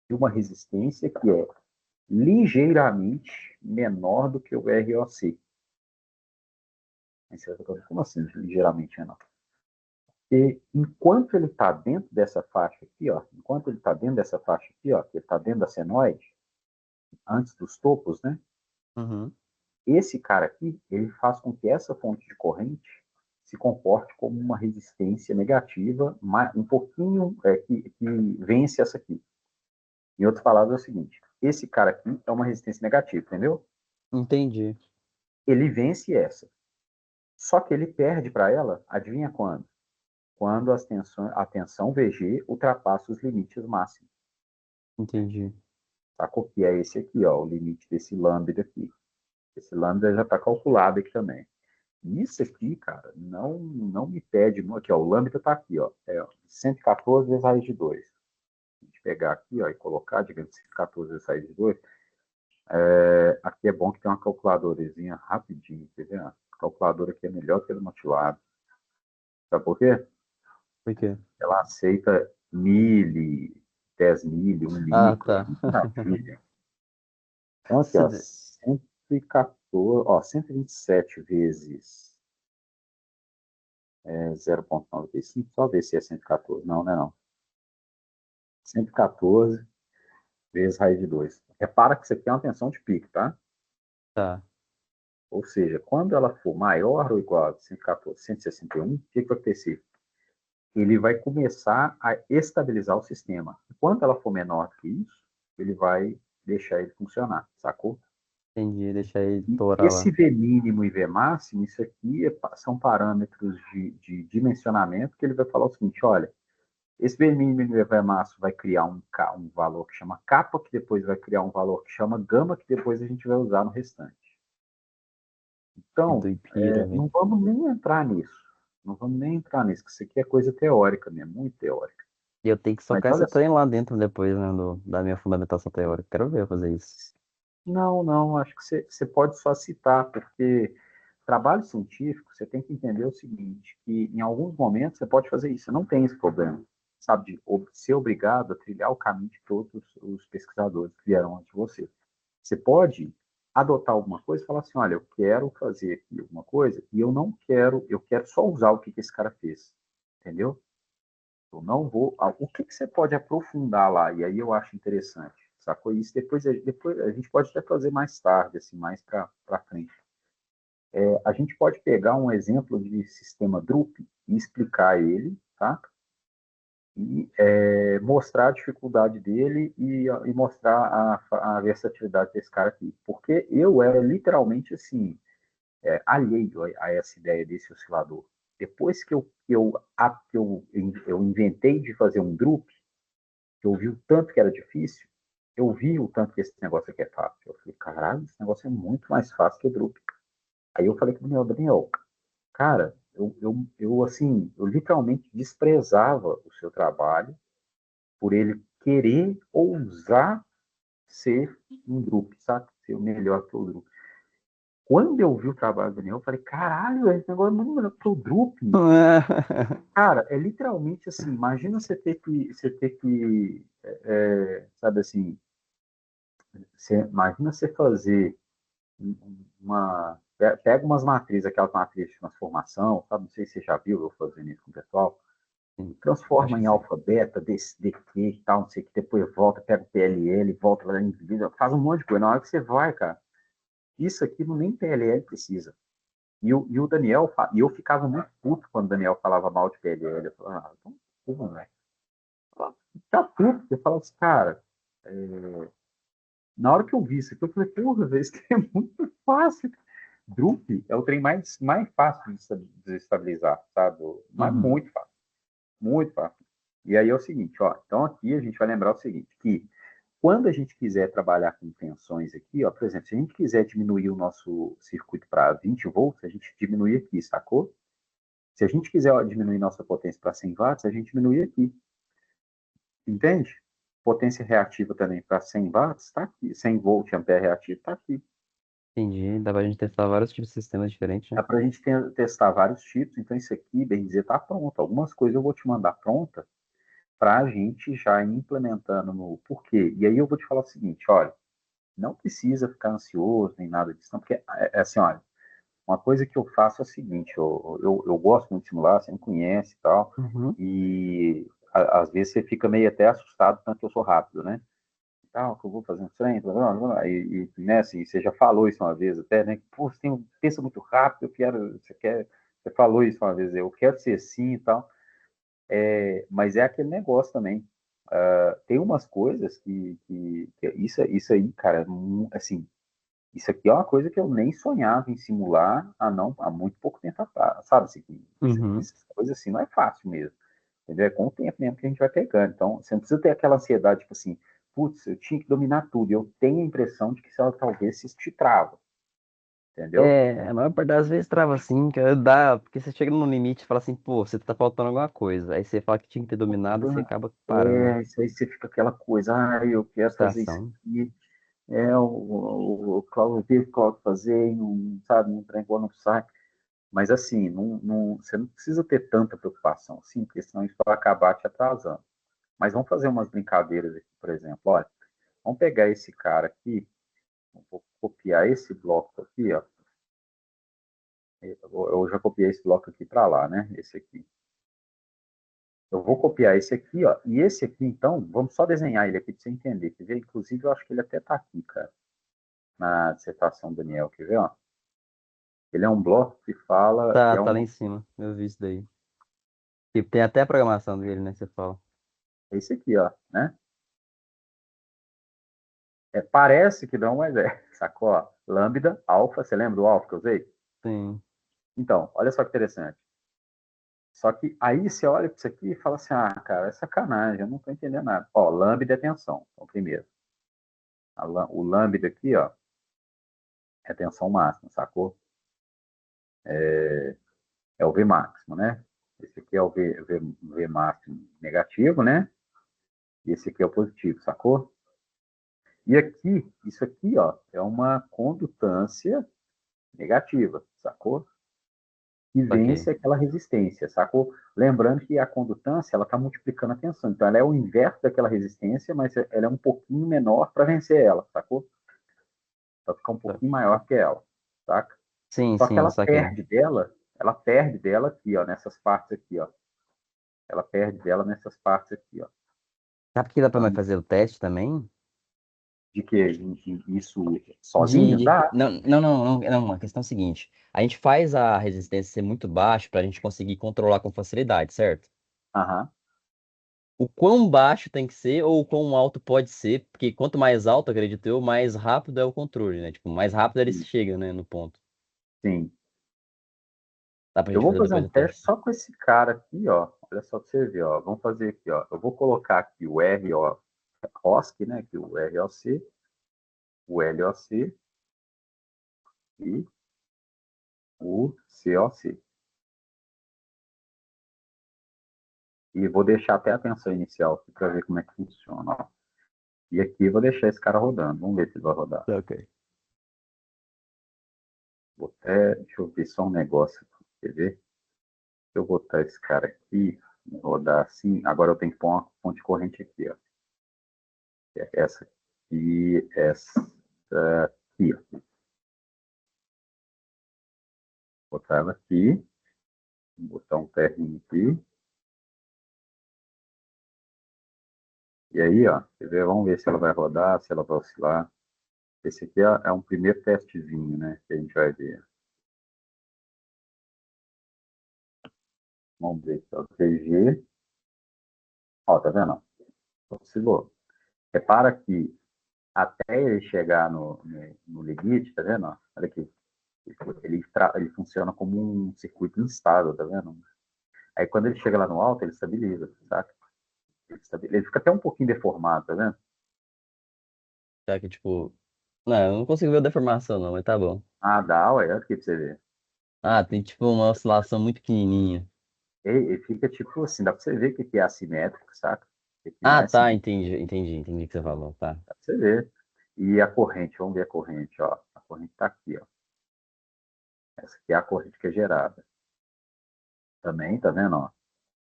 S2: de uma resistência que é ligeiramente menor do que o ROC. Aí você vai falar, como assim, ligeiramente menor? E enquanto ele está dentro dessa faixa aqui, ó, enquanto ele está dentro dessa faixa aqui, ó, que ele está dentro da senoide, antes dos topos, né?
S1: Uhum.
S2: Esse cara aqui, ele faz com que essa fonte de corrente se comporte como uma resistência negativa, um pouquinho que vence essa aqui. Em outras palavras, é o seguinte: esse cara aqui é uma resistência negativa, entendeu?
S1: Entendi.
S2: Ele vence essa. Só que ele perde para ela, adivinha quando? Quando a tensão VG ultrapassa os limites máximos.
S1: Entendi.
S2: Sacou? Que é esse aqui, ó, o limite desse lambda aqui. Esse lambda já está calculado aqui também. Isso aqui, cara, não me pede muito. Aqui, ó, o lambda está aqui, ó, 114 vezes raiz de 2. A gente pegar aqui, ó, e colocar, digamos, 114 vezes raiz de 2. Aqui é bom que tem uma calculadorazinha rapidinho, quer ver? A calculadora aqui é melhor que a do MATLAB. Sabe por quê?
S1: Por quê?
S2: Ela aceita mili, 10 mili, 1
S1: Ah,
S2: micro.
S1: tá.
S2: Maravilha. Então, aqui, ó,
S1: Se-
S2: 114, ó, 127 vezes 0,95, só ver se é 114. Não, não é não. 114 vezes raiz de 2. Repara que isso aqui é uma tensão de pico, tá?
S1: Tá.
S2: Ou seja, quando ela for maior ou igual a 114, 161, o que vai acontecer? Ele vai começar a estabilizar o sistema. Quando ela for menor que isso, ele vai deixar ele funcionar, sacou?
S1: Entendi. Deixa aí
S2: E
S1: torar
S2: esse
S1: lá.
S2: V mínimo e V máximo, isso aqui são parâmetros de dimensionamento que ele vai falar o seguinte, olha, esse V mínimo e V máximo vai criar um valor que chama kappa, que depois vai criar um valor que chama gama, que depois a gente vai usar no restante.
S1: Que
S2: Então,
S1: doideira,
S2: não
S1: velho.
S2: vamos nem entrar nisso. Não vamos nem entrar nisso, que isso aqui é coisa teórica mesmo, muito teórica.
S1: E eu tenho que
S2: Mas
S1: socar esse
S2: olha só,
S1: trem lá dentro depois, né, da minha fundamentação teórica. Quero ver eu fazer isso.
S2: não, acho que você pode só citar, porque trabalho científico, você tem que entender o seguinte, que em alguns momentos você pode fazer isso, você não tem esse problema, sabe, de ser obrigado a trilhar o caminho de todos os pesquisadores que vieram antes de você. Você pode adotar alguma coisa e falar assim, olha, eu quero fazer aqui alguma coisa e eu quero só usar o que esse cara fez, entendeu? Eu não vou. O que você pode aprofundar lá? E aí eu acho interessante, sacou? Isso depois a gente pode até fazer mais tarde, assim, mais para frente. A gente pode pegar um exemplo de sistema Drup e explicar ele, tá? E mostrar a dificuldade dele e mostrar a versatilidade desse cara aqui. Porque eu era literalmente assim, alheio a essa ideia desse oscilador. Depois que eu inventei de fazer um Drup, que eu vi o tanto que era difícil, eu vi o tanto que esse negócio aqui é fácil. Eu falei, caralho, esse negócio é muito mais fácil que o Drup. Aí eu falei para o Daniel, cara, assim, eu literalmente desprezava o seu trabalho por ele querer ousar ser um grupo, sabe? Ser o melhor que o grupo. Quando eu vi o trabalho do Daniel, eu falei, caralho, esse negócio é muito melhor que o Drupal. Cara, é literalmente assim, imagina sabe assim, imagina você fazer pega umas matrizes, aquelas matrizes de transformação, sabe? Não sei se você já viu eu fazendo isso com o pessoal.
S1: Sim, acho
S2: Transforma
S1: que
S2: em
S1: sim.
S2: alfa, beta, DQ e tal, não sei o que, depois volta, pega o PLL, volta lá em faz um monte de coisa. Na hora que você vai, cara, isso aqui nem PLL precisa. E o Daniel, e eu ficava muito puto quando o Daniel falava mal de PLL. Eu falava, então, porra, velho. Tá puto. Eu falava assim, cara, na hora que eu vi isso aqui, eu falei, porra, velho, isso aqui é muito fácil. Drupal é o trem mais fácil de desestabilizar, sabe? Mas
S1: Uhum.
S2: muito fácil, muito fácil. E aí é o seguinte, ó, então aqui a gente vai lembrar o seguinte, que quando a gente quiser trabalhar com tensões aqui, ó, por exemplo, se a gente quiser diminuir o nosso circuito para 20 volts, a gente diminui aqui, sacou? Se a gente quiser ó, diminuir nossa potência para 100 watts, a gente diminui aqui, entende? Potência reativa também para 100 watts, está aqui, 100 volt ampere reativo está aqui.
S1: Entendi. Dá pra gente testar vários tipos de sistemas diferentes, né?
S2: Dá para a gente testar vários tipos, então isso aqui, bem dizer, está pronto. Algumas coisas eu vou te mandar pronta para a gente já ir implementando no porquê. E aí eu vou te falar o seguinte, olha, não precisa ficar ansioso nem nada disso, não, porque é assim, olha, uma coisa que eu faço é o seguinte, eu gosto muito de simular, você me conhece e tal,
S1: Uhum.
S2: e às vezes você fica meio até assustado, tanto que eu sou rápido, né? Tal, que eu vou fazer um trem, blá, blá, blá, né, assim, você já falou isso uma vez até, né? Pô, você pensa muito rápido, você falou isso uma vez, eu quero ser assim e tal, mas é aquele negócio também. Tem umas coisas que isso aí, cara, assim, isso aqui é uma coisa que eu nem sonhava em simular há muito pouco tempo atrás, sabe? Assim,
S1: Uhum.
S2: essas coisas assim não é fácil mesmo, entendeu? É com o tempo mesmo que a gente vai pegando. Então, você não precisa ter aquela ansiedade, tipo assim, putz, eu tinha que dominar tudo. Eu tenho a impressão de que se ela talvez se te trava, entendeu?
S1: É, a maior parte das vezes trava assim, cara, dá, porque você chega no limite e fala assim, pô, você tá faltando alguma coisa. Aí você fala que tinha que ter dominado e você acaba parando.
S2: Isso aí você fica aquela coisa, eu quero fazer isso
S1: Frustração.
S2: aqui, o Cláudio teve que fazer, e não, sabe, não trem não sai. Mas assim, você não precisa ter tanta preocupação, sim, porque senão isso vai acabar te atrasando. Mas vamos fazer umas brincadeiras aqui, por exemplo. Olha, vamos pegar esse cara aqui, vou copiar esse bloco aqui, ó. Eu já copiei esse bloco aqui para lá, né? Esse aqui. Eu vou copiar esse aqui, ó. E esse aqui, então, vamos só desenhar ele aqui para você entender. Quer ver? Inclusive, eu acho que ele até está aqui, cara, na dissertação do Daniel. Quer ver, ó? Ele é um bloco que fala,
S1: Tá,
S2: é
S1: tá lá
S2: um,
S1: em cima. Eu vi isso daí. Tipo, tem até a programação dele, né? Você fala.
S2: é esse aqui, ó, né? Parece que não, mas é. Sacou? Ó? Lambda, alfa, você lembra do alfa que eu usei?
S1: Sim.
S2: Então, olha só que interessante. Só que aí você olha para isso aqui e fala assim, ah, cara, é sacanagem, eu não estou entendendo nada. Ó, lambda é tensão, então, primeiro. O lambda aqui, ó, é tensão máxima, sacou? É o V máximo, né? Esse aqui é o V máximo negativo, né? E esse aqui é o positivo, sacou? E aqui, isso aqui, ó, é uma condutância negativa, sacou? Que
S1: Ok.
S2: vence aquela resistência, sacou? Lembrando que a condutância, ela está multiplicando a tensão. Então, ela é o inverso daquela resistência, mas ela é um pouquinho menor para vencer ela, sacou? Para ficar um
S1: Tá.
S2: pouquinho maior que ela, saca?
S1: Sim,
S2: Só que
S1: sim, saquei.
S2: ela perde dela aqui, ó, nessas partes aqui, ó. Ela perde dela nessas partes aqui, ó.
S1: Sabe que dá pra nós
S2: Então,
S1: fazer o teste também?
S2: de que isso sozinho dá?
S1: Não, não, não, não, não, a questão é a seguinte. A gente faz a resistência ser muito baixa pra gente conseguir controlar com facilidade, certo?
S2: Aham,
S1: O quão baixo tem que ser ou o quão alto pode ser, porque quanto mais alto, acredito eu, mais rápido é o controle, né? Tipo, mais rápido ele
S2: sim,
S1: chega, né, no ponto.
S2: sim.
S1: Dá pra
S2: Eu
S1: gente
S2: vou
S1: fazer
S2: fazer
S1: depois
S2: um
S1: o
S2: teste
S1: teste.
S2: só com esse cara aqui, ó. Olha só para você ver, ó. Vamos fazer aqui, ó. Eu vou colocar aqui o ROSC, né? Aqui o ROC, o LOC e o COC. E vou deixar até a tensão inicial aqui para ver como é que funciona, ó. E aqui eu vou deixar esse cara rodando. Vamos ver se ele vai rodar.
S1: Ok.
S2: Deixa eu ver só um negócio aqui, quer ver? Se eu botar esse cara aqui, rodar assim, agora eu tenho que pôr uma fonte corrente aqui, ó. Que é essa aqui, essa aqui, ó. Botar ela aqui, botar um terrinho aqui. E aí, ó, quer ver? Vamos ver se ela vai rodar, se ela vai oscilar. Esse aqui é um primeiro testezinho, né? Que a gente vai ver. Vamos ver aqui, ó. TG. Ó, tá vendo? Oscilou. Repara que até ele chegar no limite, tá vendo? Olha aqui. Ele funciona como um circuito instável, tá vendo? Aí quando ele chega lá no alto, ele estabiliza, sabe? Ele fica até um pouquinho deformado, tá vendo?
S1: Já que, tipo. Não, eu não consigo ver a deformação, não, mas tá bom.
S2: Ah, dá, ué, olha aqui pra você ver.
S1: Ah, tem tipo uma oscilação muito pequenininha.
S2: Ele fica tipo assim, dá pra você ver o que que é assimétrico, saca? O que que não
S1: Ah,
S2: é
S1: tá,
S2: assimétrico,
S1: entendi o que você falou, tá.
S2: dá pra você ver. E a corrente, vamos ver a corrente, ó. A corrente tá aqui, ó. Essa aqui é a corrente que é gerada. Também, tá vendo, ó?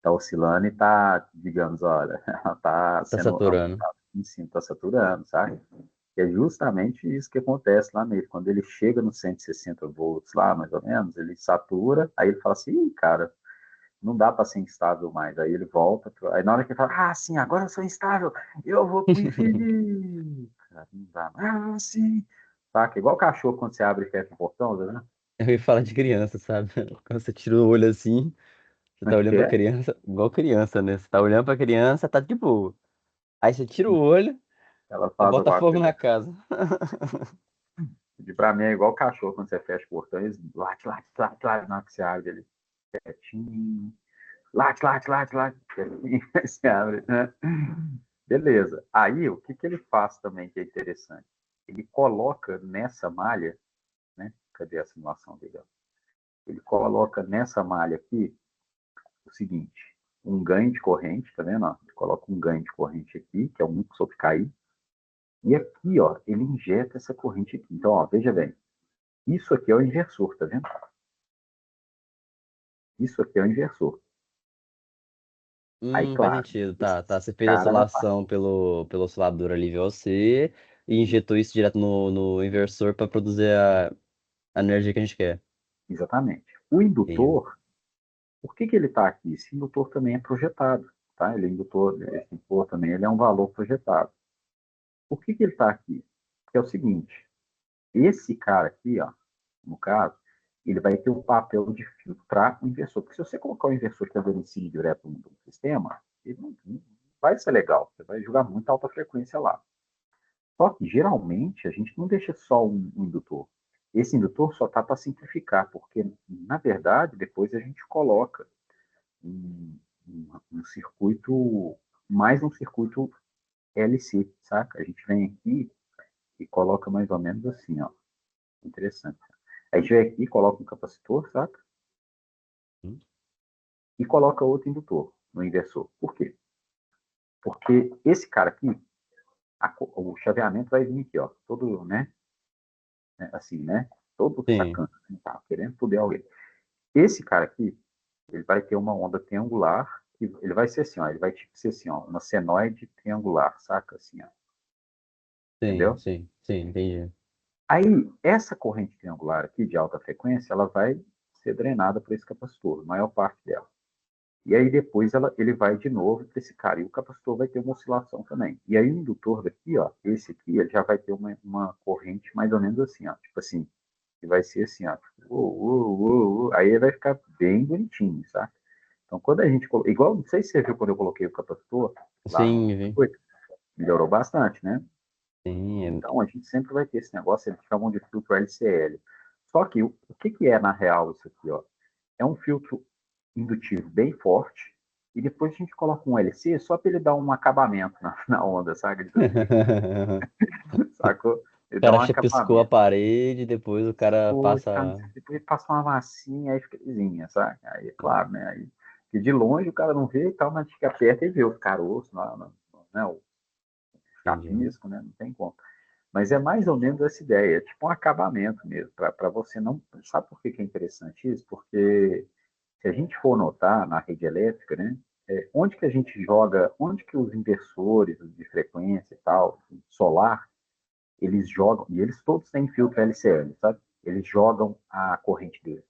S2: Tá oscilando e tá, digamos, olha, ela tá
S1: Tá
S2: sendo
S1: saturando.
S2: aumentada em cima, tá saturando, sabe? E é justamente isso que acontece lá nele. Quando ele chega nos 160 volts lá, mais ou menos, ele satura, aí ele fala assim, ih, cara, não dá para ser instável mais. Aí ele volta, aí na hora que ele fala, ah, sim, agora eu sou instável, eu vou pro infinito. Cara, não dá mais. Ah, sim. Saca? Igual cachorro quando você abre e fecha o portão, tá vendo?
S1: Eu ia falar de criança, sabe? Quando você tira o olho assim, você
S2: Como
S1: tá
S2: é
S1: olhando
S2: que
S1: pra
S2: é?
S1: criança, igual criança, né? Você tá olhando pra criança, tá de boa. Aí você tira o olho,
S2: Ela
S1: você
S2: faz
S1: bota
S2: alguma
S1: fogo
S2: coisa.
S1: na casa.
S2: De pra mim é igual cachorro quando você fecha o portão, eles late, late, late, late, na hora que você abre ele. Quietinho. Late, late, late, late. Quietinho, aí você abre, né? Beleza. Aí, o que que ele faz também que é interessante? Ele coloca nessa malha, né? Cadê a simulação dele? Ele coloca nessa malha aqui o seguinte: um ganho de corrente, tá vendo? Ó? Ele coloca um ganho de corrente aqui, que é o mix cair, e aqui, ó, ele injeta essa corrente aqui. Então, ó, veja bem, isso aqui é o inversor, tá vendo? Isso aqui é o inversor. Aí,
S1: Faz
S2: claro,
S1: sentido,
S2: esse
S1: tá, tá. Você fez a
S2: cara vai.
S1: oscilação pelo oscilador ali VOC e injetou isso direto no inversor para produzir a energia que a gente quer.
S2: Exatamente. O
S1: Entendi.
S2: indutor, por que que ele está aqui? Esse indutor também é projetado, tá? Ele é indutor, esse indutor também ele é um valor projetado. Por que que ele está aqui? Porque é o seguinte, esse cara aqui, ó, no caso, ele vai ter o papel de filtrar o inversor. Porque se você colocar o inversor que é vencilho direto no sistema, ele não vai ser legal. Você vai jogar muita alta frequência lá. Só que, geralmente, a gente não deixa só um indutor. Esse indutor só está para simplificar, porque, na verdade, depois a gente coloca um circuito, mais um circuito LC, saca? A gente vem aqui e coloca mais ou menos assim, ó. Interessante. A gente vem aqui, coloca um capacitor, saca?
S1: Hum,
S2: E coloca outro indutor no inversor. Por quê? Porque esse cara aqui, o chaveamento vai vir aqui, ó, todo, assim, né? Todo
S1: Sim,
S2: sacana, assim, tá querendo foder alguém. Esse cara aqui, ele vai ter uma onda triangular, que ele vai ser assim, ó, ele vai tipo ser assim, ó, uma senoide triangular, saca? Assim, ó, entendeu?
S1: entendi.
S2: Aí, essa corrente triangular aqui de alta frequência, ela vai ser drenada por esse capacitor, a maior parte dela. E aí depois ele vai de novo para esse cara, e o capacitor vai ter uma oscilação também. E aí o indutor daqui, ó, esse aqui, ele já vai ter uma corrente mais ou menos assim, ó, tipo assim, que vai ser assim, ó, tipo, aí ele vai ficar bem bonitinho, sabe? Então quando a gente, igual, não sei se você viu quando eu coloquei o capacitor lá no
S1: Sim, vi.
S2: circuito, melhorou bastante, né?
S1: Sim,
S2: Então, a gente sempre vai ter esse negócio, eles chamam de filtro LCL. Só que o que que é, na real, isso aqui? Ó? É um filtro indutivo bem forte, e depois a gente coloca um LC só para ele dar um acabamento na onda, sabe?
S1: o
S2: Sacou? Ele dá
S1: cara
S2: um
S1: chapiscou a
S2: acabamento.
S1: parede, depois o cara
S2: Pô, tá,
S1: passa.
S2: depois ele passa uma massinha, aí fica lisinha, sabe? Aí, é claro, né? Aí, que de longe o cara não vê e tal, mas fica perto e vê os caroços, né? O
S1: Entendi.
S2: chapisco, né? Não tem como. Mas é mais ou menos essa ideia, é tipo um acabamento mesmo, para você não. Sabe por que que é interessante isso? Porque se a gente for notar na rede elétrica, né, onde que a gente joga, onde que os inversores de frequência e tal, solar, eles jogam, e eles todos têm filtro LCL, sabe? Eles jogam a corrente deles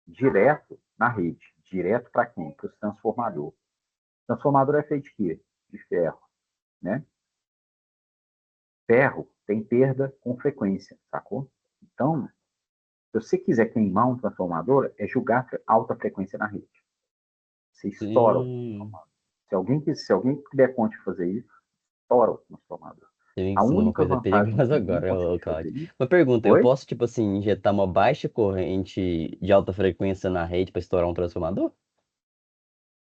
S2: direto na rede, direto para quem? Para o transformador. O transformador é feito de quê? De ferro, né? Ferro tem perda com frequência, sacou? Então, se você quiser queimar um transformador, é jogar alta frequência na rede. Você estoura.
S1: Sim.
S2: Se alguém der conta de fazer isso, estoura o transformador.
S1: Você me
S2: A
S1: ensinou uma
S2: única
S1: coisa
S2: vantagem de
S1: perigosa
S2: ninguém
S1: agora,
S2: conseguir fazer
S1: Claudio.
S2: isso
S1: Uma pergunta, eu
S2: foi.
S1: posso, tipo assim, injetar uma baixa corrente de alta frequência na rede para estourar um transformador?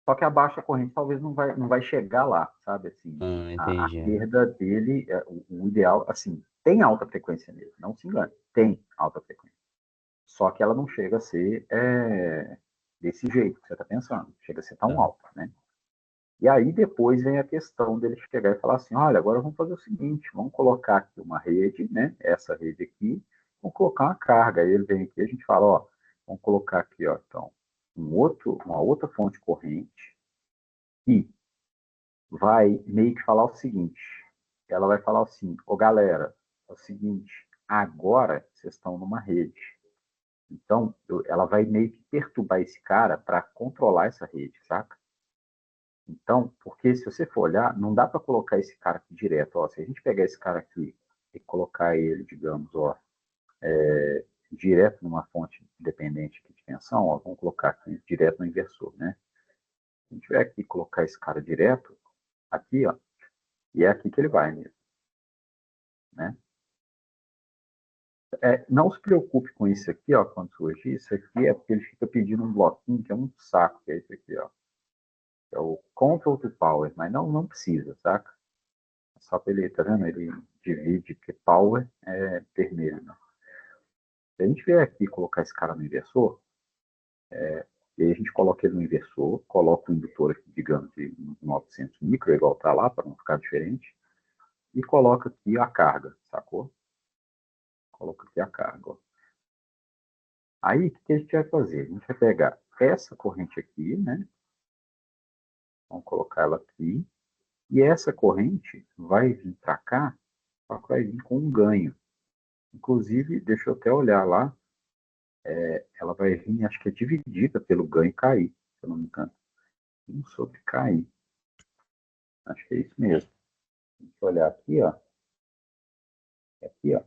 S2: Só que a baixa corrente talvez não vai chegar lá, sabe? Assim,
S1: Ah,
S2: a
S1: entendi.
S2: perda dele, o ideal, assim, tem alta frequência nele, não se engane, tem alta frequência. Só que ela não chega a ser desse jeito que você está pensando, chega a ser tão
S1: Tá.
S2: alta, né? E aí depois vem a questão dele chegar e falar assim, olha, agora vamos fazer o seguinte, vamos colocar aqui uma rede, né? Essa rede aqui, vamos colocar uma carga. Aí ele vem aqui, a gente fala, ó, vamos colocar aqui, ó, então, uma outra fonte corrente e vai meio que falar o seguinte, ela vai falar assim, ô galera, é o seguinte, agora vocês estão numa rede. Então, ela vai meio que perturbar esse cara para controlar essa rede, saca? Então, porque se você for olhar, não dá para colocar esse cara aqui direto. Ó, se a gente pegar esse cara aqui e colocar ele, digamos, ó, direto numa fonte independente aqui de tensão, ó, vamos colocar aqui direto no inversor, né? Se a gente vier aqui e colocar esse cara direto, aqui, ó, e é aqui que ele vai mesmo, né? Não se preocupe com isso aqui, ó, quando surgir. Isso aqui é porque ele fica pedindo um bloquinho, que é um saco, que é isso aqui, ó. É o Control to Power, mas não precisa, saca? Só para ele, tá vendo? Ele divide, porque power é vermelho, né? Se a gente vier aqui e colocar esse cara no inversor, e aí a gente coloca ele no inversor, coloca o indutor aqui, digamos, de 900 micro, igual tá lá, para não ficar diferente, e coloca aqui a carga, sacou? Coloca aqui a carga, ó. Aí, o que a gente vai fazer? A gente vai pegar essa corrente aqui, né? Vamos colocar ela aqui, e essa corrente vai vir para cá, só que vai vir com um ganho. Inclusive, deixa eu até olhar lá, ela vai vir, acho que é dividida pelo ganho cair, se eu não me engano. 1 sobre cair. Acho que é isso mesmo. Deixa eu olhar aqui, ó. Aqui, ó.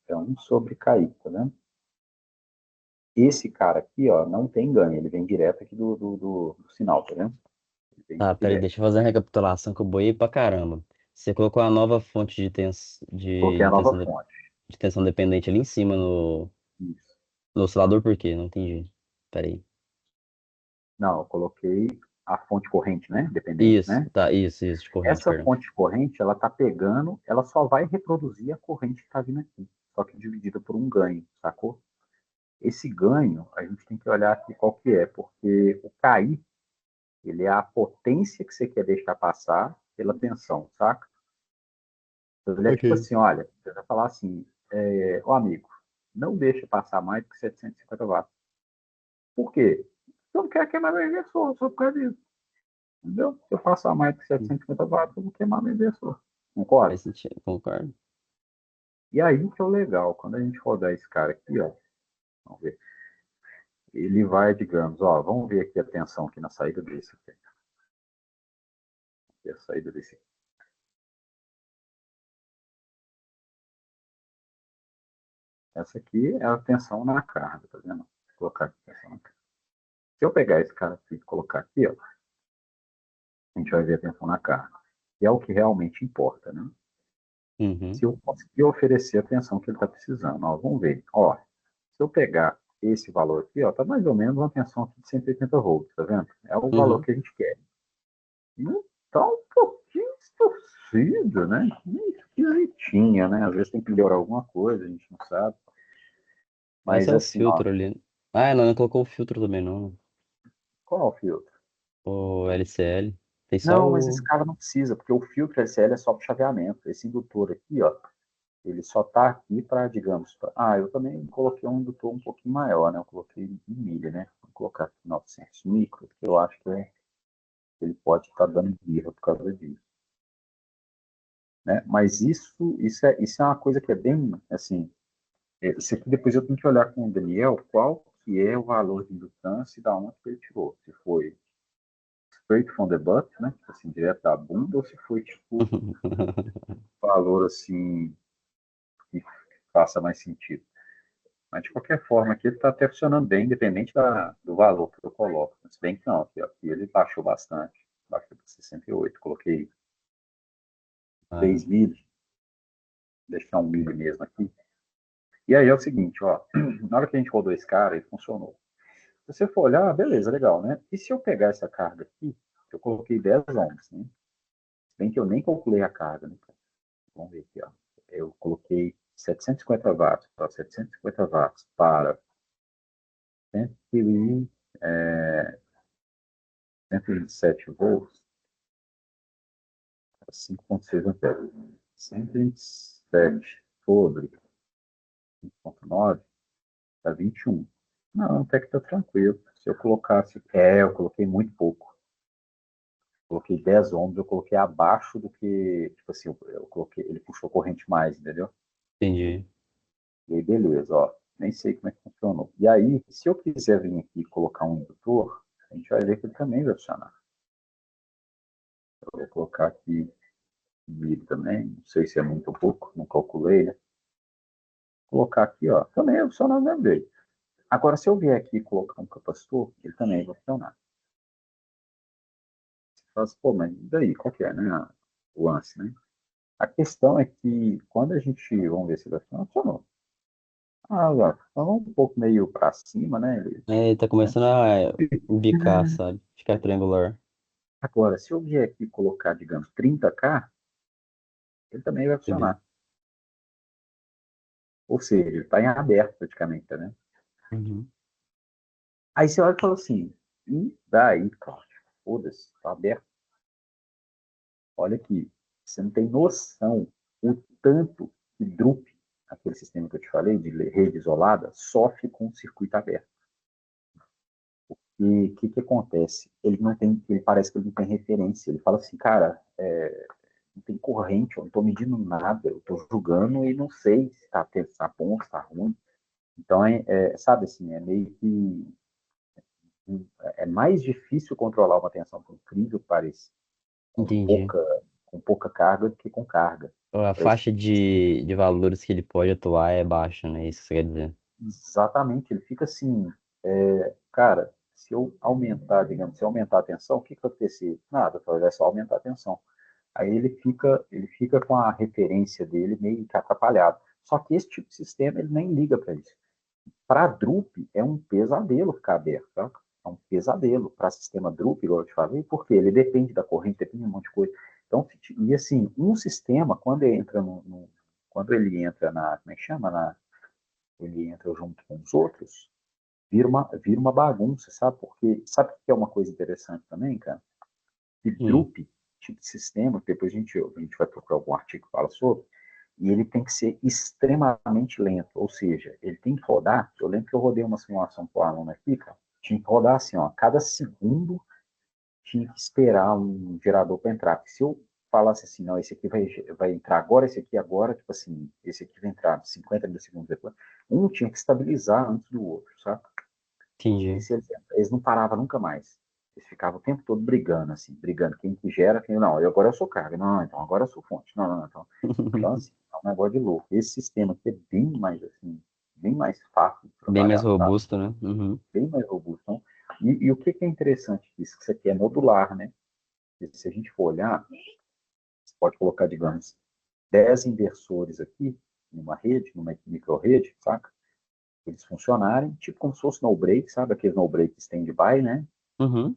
S2: É 1 sobre cair, tá vendo? Esse cara aqui, ó, não tem ganho, ele vem direto aqui do sinal, tá vendo? Ele vem
S1: Tá, peraí,
S2: direto.
S1: deixa eu fazer uma recapitulação que eu boiei pra caramba. Você colocou a nova fonte
S2: Coloquei a nova fonte.
S1: de tensão dependente ali em cima
S2: Isso.
S1: no oscilador, por quê? Não entendi. Peraí.
S2: Não, eu coloquei a fonte corrente, né? Dependente,
S1: Isso,
S2: né?
S1: tá, isso, de corrente,
S2: Essa
S1: perdão.
S2: fonte corrente, ela tá pegando, ela só vai reproduzir a corrente que tá vindo aqui, só que dividida por um ganho, sacou? Esse ganho, a gente tem que olhar aqui qual que é, porque o cair, ele é a potência que você quer deixar passar pela tensão, saca? Então, ele é tipo
S1: Ok.
S2: assim, olha, você vai falar assim, ô amigo, não deixa passar mais do que 750 watts. Por quê? Eu não quero queimar meu inversor, só por causa disso. Entendeu? Se eu passar mais do que 750 watts, eu vou queimar meu inversor. Concorda?
S1: Faz sentido, concordo.
S2: E aí que é o legal, quando a gente rodar esse cara aqui, ó, vamos ver, ele vai, digamos, ó, vamos ver aqui a tensão aqui na saída desse aqui. Aqui a saída desse aqui. Essa aqui é a tensão na carga, tá vendo? Vou colocar aqui a tensão na carga. Se eu pegar esse cara aqui e colocar aqui, ó, a gente vai ver a tensão na carga. Que é o que realmente importa, né?
S1: Uhum.
S2: Se eu conseguir oferecer a tensão que ele está precisando, ó, vamos ver. Ó, se eu pegar esse valor aqui, ó, tá mais ou menos uma tensão aqui de 180 volts, tá vendo? É o valor
S1: Uhum.
S2: que a gente quer. Não tá um pouquinho distorcido, né? Meio esquisitinha, né? Às vezes tem que melhorar alguma coisa, a gente não sabe.
S1: Esse
S2: Mas
S1: é o
S2: assim, ó,
S1: filtro ali. Ah, não colocou o filtro também, não.
S2: qual é o filtro?
S1: O LCL. Tem só
S2: Não, mas esse
S1: o.
S2: cara não precisa, porque o filtro LCL é só para chaveamento. Esse indutor aqui, ó, ele só está aqui para, digamos, eu também coloquei um indutor um pouquinho maior, né? Eu coloquei em milha, né? Vou colocar aqui 900 micro, que eu acho que ele pode estar dando birra por causa disso, né? Mas isso é uma coisa que é bem, assim, isso aqui depois eu tenho que olhar com o Daniel qual que é o valor de indutância e da onde que ele tirou. Se foi straight from the butt, né? Tipo assim, direto da bunda, ou se foi, tipo, valor, assim, que faça mais sentido. Mas, de qualquer forma, aqui ele está até funcionando bem, independente do valor que eu coloco. Se bem que não, aqui ele baixou bastante. Baixou para 68. Coloquei
S1: Ah,
S2: 3 milhas, deixar 1 milha mesmo aqui. E aí é o seguinte, ó, na hora que a gente rodou esse cara, ele funcionou. Se você for olhar, beleza, legal, né? E se eu pegar essa carga aqui, eu coloquei 10 ohms, né? Se bem que eu nem calculei a carga, né? Vamos ver aqui, ó. Eu coloquei 750 watts, para 750 watts para 100, é, 127 volts, 5,6 amperes. 127 sobre 5,9 dá 21. Não, até que tá tranquilo. Se eu colocasse. Eu coloquei muito pouco. Coloquei 10 ohms, eu coloquei abaixo do que. Tipo assim, eu coloquei. Ele puxou corrente mais, entendeu?
S1: entendi.
S2: E aí, beleza, ó. Nem sei como é que funcionou. E aí, se eu quiser vir aqui e colocar um indutor, a gente vai ver que ele também vai funcionar. Eu vou colocar aqui milho também. Não sei se é muito ou pouco, não calculei, né? Colocar aqui, ó. Também vai funcionar do mesmo jeito. Agora, se eu vier aqui e colocar um capacitor, ele também vai funcionar. Você fala assim, pô, mas e daí? Qual que é, né? O lance, né? A questão é que quando a gente, vamos ver se vai funcionar, funcionou. Ó, funcionou um pouco meio para cima, né?
S1: É, tá
S2: Né?
S1: começando a bicar, sabe? Ficar triangular.
S2: Agora, se eu vier aqui e colocar, digamos, 30K, ele também vai
S1: Entendeu?
S2: funcionar. Ou seja, ele está em aberto praticamente, tá, né?
S1: Uhum.
S2: Aí você olha e fala assim, e daí, Cláudio? Foda-se, está aberto. Olha aqui, você não tem noção o tanto que Drup, aquele sistema que eu te falei, de rede isolada, sofre com o circuito aberto. E o que acontece? Ele não tem, ele parece que ele não tem referência. Ele fala assim, cara, não tem corrente, eu não estou medindo nada, eu estou julgando e não sei se está bom, se está ruim. Então, sabe assim, é meio que é mais difícil controlar uma tensão, por incrível que pareça, com
S1: Entendi.
S2: pouca, com pouca carga do que com carga.
S1: A
S2: Para esse
S1: faixa
S2: tipo de sistema.
S1: de valores que ele pode atuar é baixa, né? Isso que você quer dizer.
S2: Exatamente, ele fica assim, cara, se eu aumentar, digamos, se eu aumentar a tensão, o que que vai acontecer? Nada, vai só aumentar a tensão. Aí ele fica com a referência dele meio que atrapalhado. Só que esse tipo de sistema, ele nem liga para isso. Para Drup, é um pesadelo ficar aberto, tá? É um pesadelo para sistema Drup, igual eu te falei, porque ele depende da corrente, depende de um monte de coisa. Então, e assim, um sistema, quando ele entra quando ele entra como é que chama? Ele entra junto com os outros, vira uma bagunça, sabe? Porque, sabe o que é uma coisa interessante também, cara? Que
S1: Hum,
S2: Drup, tipo de sistema, que depois a gente vai procurar algum artigo que fala sobre, e ele tem que ser extremamente lento, ou seja, ele tem que rodar. Eu lembro que eu rodei uma simulação com o aluno aqui, cara, tinha que rodar assim, ó, cada segundo tinha que esperar um gerador para entrar. Porque se eu falasse assim, não, esse aqui vai entrar agora, esse aqui agora, tipo assim, esse aqui vai entrar 50 milissegundos depois, um tinha que estabilizar antes do outro, sabe? E
S1: entendi.
S2: se eles não paravam nunca mais. Eles ficavam o tempo todo brigando, assim, brigando. Quem que gera, quem não. Eu agora eu sou carga. Não, então agora eu sou fonte. Não, não, não. Então assim, é um negócio de louco. Esse sistema aqui é bem mais, assim, bem mais fácil de
S1: Bem mais
S2: trabalhar, sabe?
S1: robusto, né? Uhum.
S2: Bem mais robusto. Então, e o que é interessante disso? Que isso aqui é modular, né? E se a gente for olhar, você pode colocar, digamos, 10 inversores aqui, numa rede, numa micro-rede, saca? Eles funcionarem, tipo como se fosse no break, sabe? Aquele no break stand-by, né?
S1: Uhum.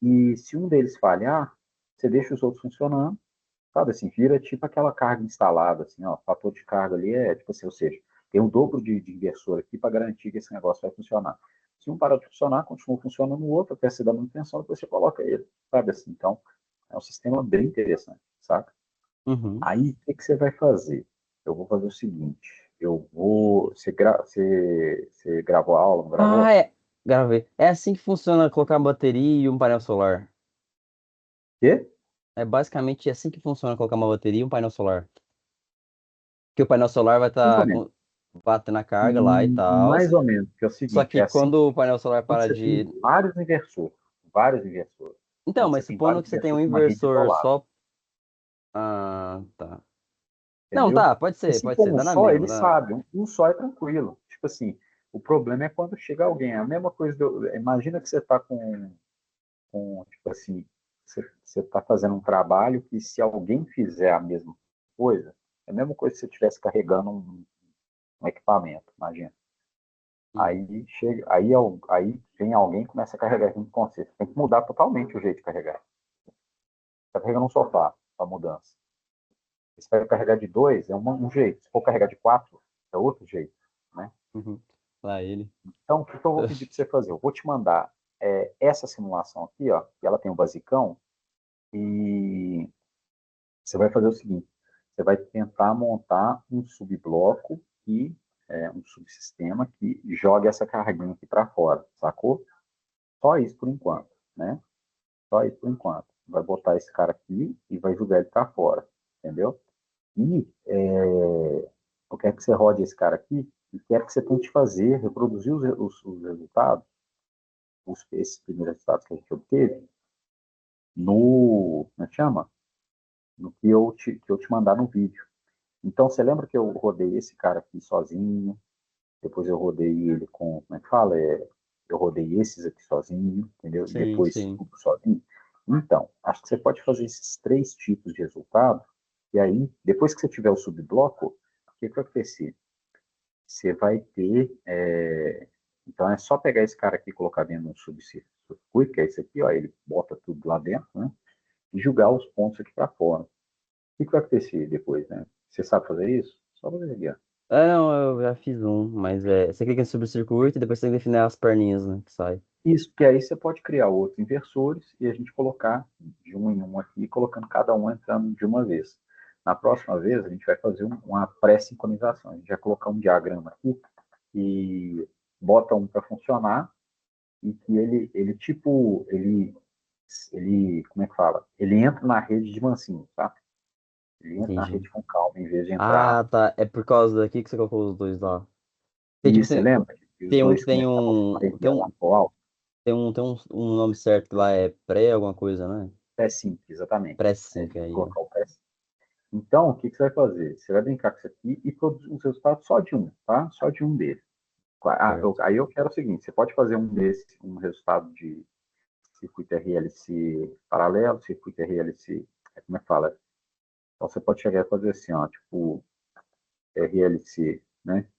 S2: E se um deles falhar, você deixa os outros funcionando, sabe assim, vira tipo aquela carga instalada, assim, ó, o fator de carga ali é, tipo assim, ou seja, tem um dobro de inversor aqui para garantir que esse negócio vai funcionar. Se um parar de funcionar, continua funcionando o outro, até você dar manutenção, depois você coloca ele, sabe assim, então, É um sistema bem interessante, saca?
S1: Uhum.
S2: Aí, o que você vai fazer? Eu vou fazer o seguinte, você gravou a aula, não
S1: Ah,
S2: gravou?
S1: é. Gravei. É assim que funciona colocar uma bateria e um painel solar.
S2: Quê?
S1: É basicamente assim que funciona colocar uma bateria e um painel solar. Que o painel solar vai
S2: Mais ou
S1: estar
S2: menos.
S1: batendo a carga lá e tal.
S2: Mais ou menos, que é o
S1: Só
S2: seguinte,
S1: que
S2: é assim,
S1: quando o painel solar
S2: quando
S1: para
S2: você tem
S1: de.
S2: vários inversores.
S1: Então,
S2: Quando você
S1: mas
S2: tem
S1: supondo
S2: vários
S1: que você tem um
S2: inversores numa rede
S1: inversor
S2: isolada,
S1: só. Ah, tá. Não,
S2: entendeu?
S1: tá,
S2: Assim
S1: pode ser,
S2: como um
S1: dá na
S2: só,
S1: mesma,
S2: ele
S1: dá.
S2: sabe, um só é tranquilo. Tipo assim, o problema é quando chega alguém. É a mesma coisa, imagina que você está tipo assim, você está fazendo um trabalho que se alguém fizer a mesma coisa, é a mesma coisa se você estivesse carregando um equipamento, imagina.
S1: Uhum.
S2: Aí vem alguém e começa a carregar junto com você. Você tem que mudar totalmente o jeito de carregar. Você está carregando um sofá, a mudança. Se você vai carregar de dois, é um jeito. Se for carregar de quatro, é outro jeito, né?
S1: Uhum. Lá ele.
S2: Então, o que eu vou pedir para você fazer? Eu vou te mandar essa simulação aqui, ó, que ela tem um basicão, e você vai fazer o seguinte: você vai tentar montar um subbloco e um subsistema que jogue essa carguinha aqui para fora, sacou? Só isso por enquanto, né? Só isso por enquanto. Vai botar esse cara aqui e vai jogar ele para fora, entendeu? E eu quero que você rode esse cara aqui e quero que você tente fazer, reproduzir os resultados, esses primeiros resultados que a gente obteve, no, como é que chama? No que eu te mandar no vídeo. Então, você lembra que eu rodei esse cara aqui sozinho, depois eu rodei ele com, como é que fala? Eu rodei esses aqui sozinho, entendeu? E
S1: Sim,
S2: depois
S1: sim.
S2: tudo sozinho. Então, acho que você pode fazer esses três tipos de resultado, e aí, depois que você tiver o subbloco, o que vai acontecer? Você vai ter. Então, é só pegar esse cara aqui e colocar dentro de um subcircuito, que é esse aqui, ó, ele bota tudo lá dentro, né? E jogar os pontos aqui para fora. O que vai acontecer depois, né? Você sabe fazer isso? Só fazer aqui, ó.
S1: Ah, não, eu já fiz um, mas você clica sobre o circuito e depois você tem que definir as perninhas, né, que sai.
S2: Isso, porque aí você pode criar outros inversores e a gente colocar de um em um aqui, colocando cada um entrando de uma vez. Na próxima vez, a gente vai fazer uma pré-sincronização. A gente vai colocar um diagrama aqui e bota um para funcionar e que ele, como é que fala? Ele entra na rede de mansinho, tá? Ele entra na
S1: Entendi.
S2: rede com calma, em vez de entrar.
S1: Ah, tá. É por causa daqui que você colocou os dois lá. Tem,
S2: E
S1: tipo,
S2: você lembra que os
S1: tem um que
S2: dois
S1: tem
S2: começavam com a
S1: um.
S2: rede lá pro alto?
S1: Tem um nome certo que lá é pré alguma coisa, né?
S2: Pré-sync, exatamente. Aí a
S1: Pré-sync
S2: gente vai
S1: aí, ó.
S2: colocar o pré. Então, o que você vai fazer? Você vai brincar com isso aqui e produzir os resultados só de um, tá? Só de um deles.
S1: Certo.
S2: Aí eu quero o seguinte: você pode fazer um resultado de circuito RLC paralelo, circuito RLC, como é que fala? Então você pode chegar e fazer assim, ó, tipo RLC, né?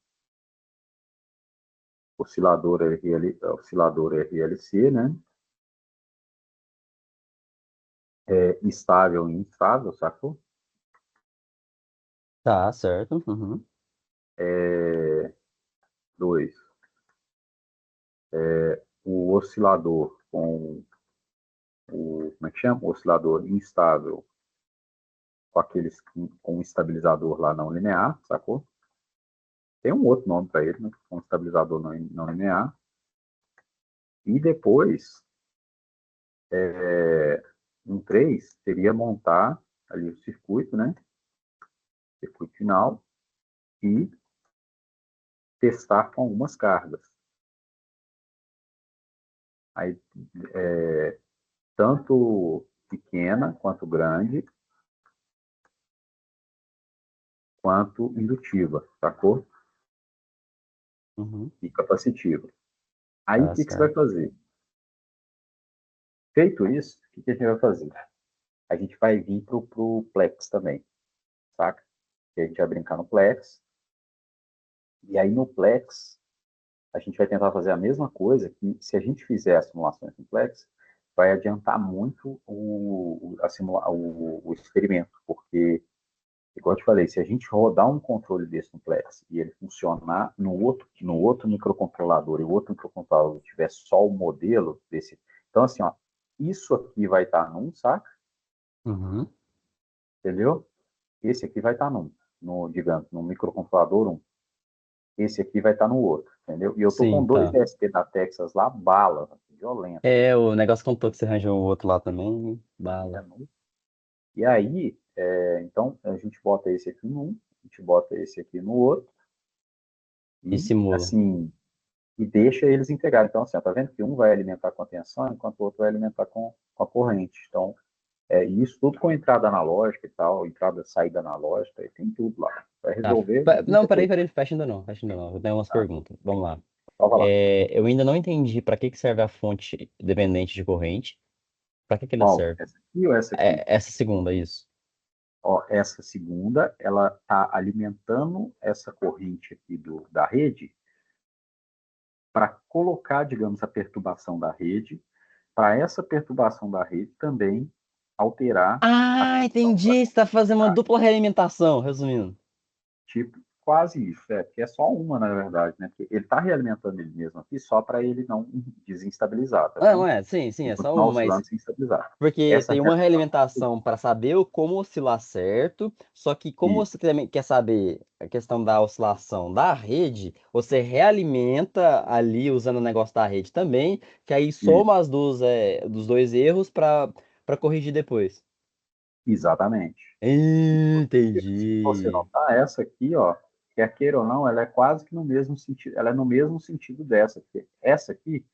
S2: Oscilador RLC, né? Estável e instável, sacou?
S1: Tá, certo. Uhum.
S2: É, dois, o oscilador como é que chama? O oscilador instável com um estabilizador lá não linear, sacou? Tem um outro nome para ele, né? Com um estabilizador não linear. E depois, um 3 seria montar ali o circuito, né? Circuito final e testar com algumas cargas. Aí, tanto pequena quanto grande, quanto indutiva, sacou?
S1: Uhum.
S2: E capacitiva. Aí, o
S1: Tá,
S2: que você vai
S1: certo.
S2: fazer? Feito isso, o que a gente vai fazer? A gente vai vir para o Plex também, saca? E a gente vai brincar no Plex. E aí, no Plex, a gente vai tentar fazer a mesma coisa que, se a gente fizer as simulações no Plex, vai adiantar muito o experimento, porque, igual eu te falei, se a gente rodar um controle desse no Plex e ele funcionar no outro microcontrolador e o outro microcontrolador tiver só o modelo desse. Então, assim, ó, isso aqui vai estar num, saca?
S1: Uhum.
S2: entendeu? Esse aqui vai estar digamos, no microcontrolador 1. Esse aqui vai estar no outro, entendeu? E eu tô com
S1: Sim,
S2: dois
S1: tá.
S2: DSP da Texas lá, bala, violenta.
S1: É, o negócio contou que você arranjou o outro lá também. Bala.
S2: E aí, então, a gente bota esse aqui num, a gente bota esse aqui no outro,
S1: E
S2: e
S1: simula.
S2: assim, e deixa eles integrarem. Então, assim, ó, tá vendo que um vai alimentar com a tensão, enquanto o outro vai alimentar com a corrente. Então, e isso tudo com entrada analógica e tal, entrada e saída analógica, e tem tudo lá. Vai
S1: Tá.
S2: resolver
S1: Não,
S2: muita
S1: peraí,
S2: coisa.
S1: peraí, fecha ainda não, fecha ainda não. Eu tenho umas
S2: Tá?
S1: perguntas. Vamos lá.
S2: Então, vai lá.
S1: Eu ainda não entendi para que que serve a fonte dependente de corrente. Para que que ela
S2: Qual?
S1: serve?
S2: Essa aqui ou essa aqui?
S1: Essa segunda, isso.
S2: Ó, essa segunda, ela está alimentando essa corrente aqui da rede para colocar, digamos, a perturbação da rede, para essa perturbação da rede também alterar a
S1: Ah,
S2: tensão
S1: entendi.
S2: da
S1: Você está fazendo uma
S2: corrente.
S1: dupla realimentação, resumindo.
S2: Tipo, quase isso, porque é só uma, na verdade, né? Porque ele está realimentando ele mesmo aqui só para ele não desinstabilizar, tá
S1: Não,
S2: vendo?
S1: sim,
S2: E
S1: é só
S2: continuar
S1: uma, mas
S2: oscilando sem estabilizar.
S1: porque
S2: Essa
S1: tem uma
S2: realimentação,
S1: realimentação para saber como oscilar certo, só que como
S2: isso,
S1: você também quer saber a questão da oscilação da rede, você realimenta ali usando o negócio da rede também, que aí
S2: isso,
S1: soma dos dois erros para corrigir depois.
S2: exatamente. Se você
S1: Entendi.
S2: notar, essa aqui, ó, quer queira ou não, ela é quase que no mesmo sentido, ela é no mesmo sentido dessa, porque essa aqui,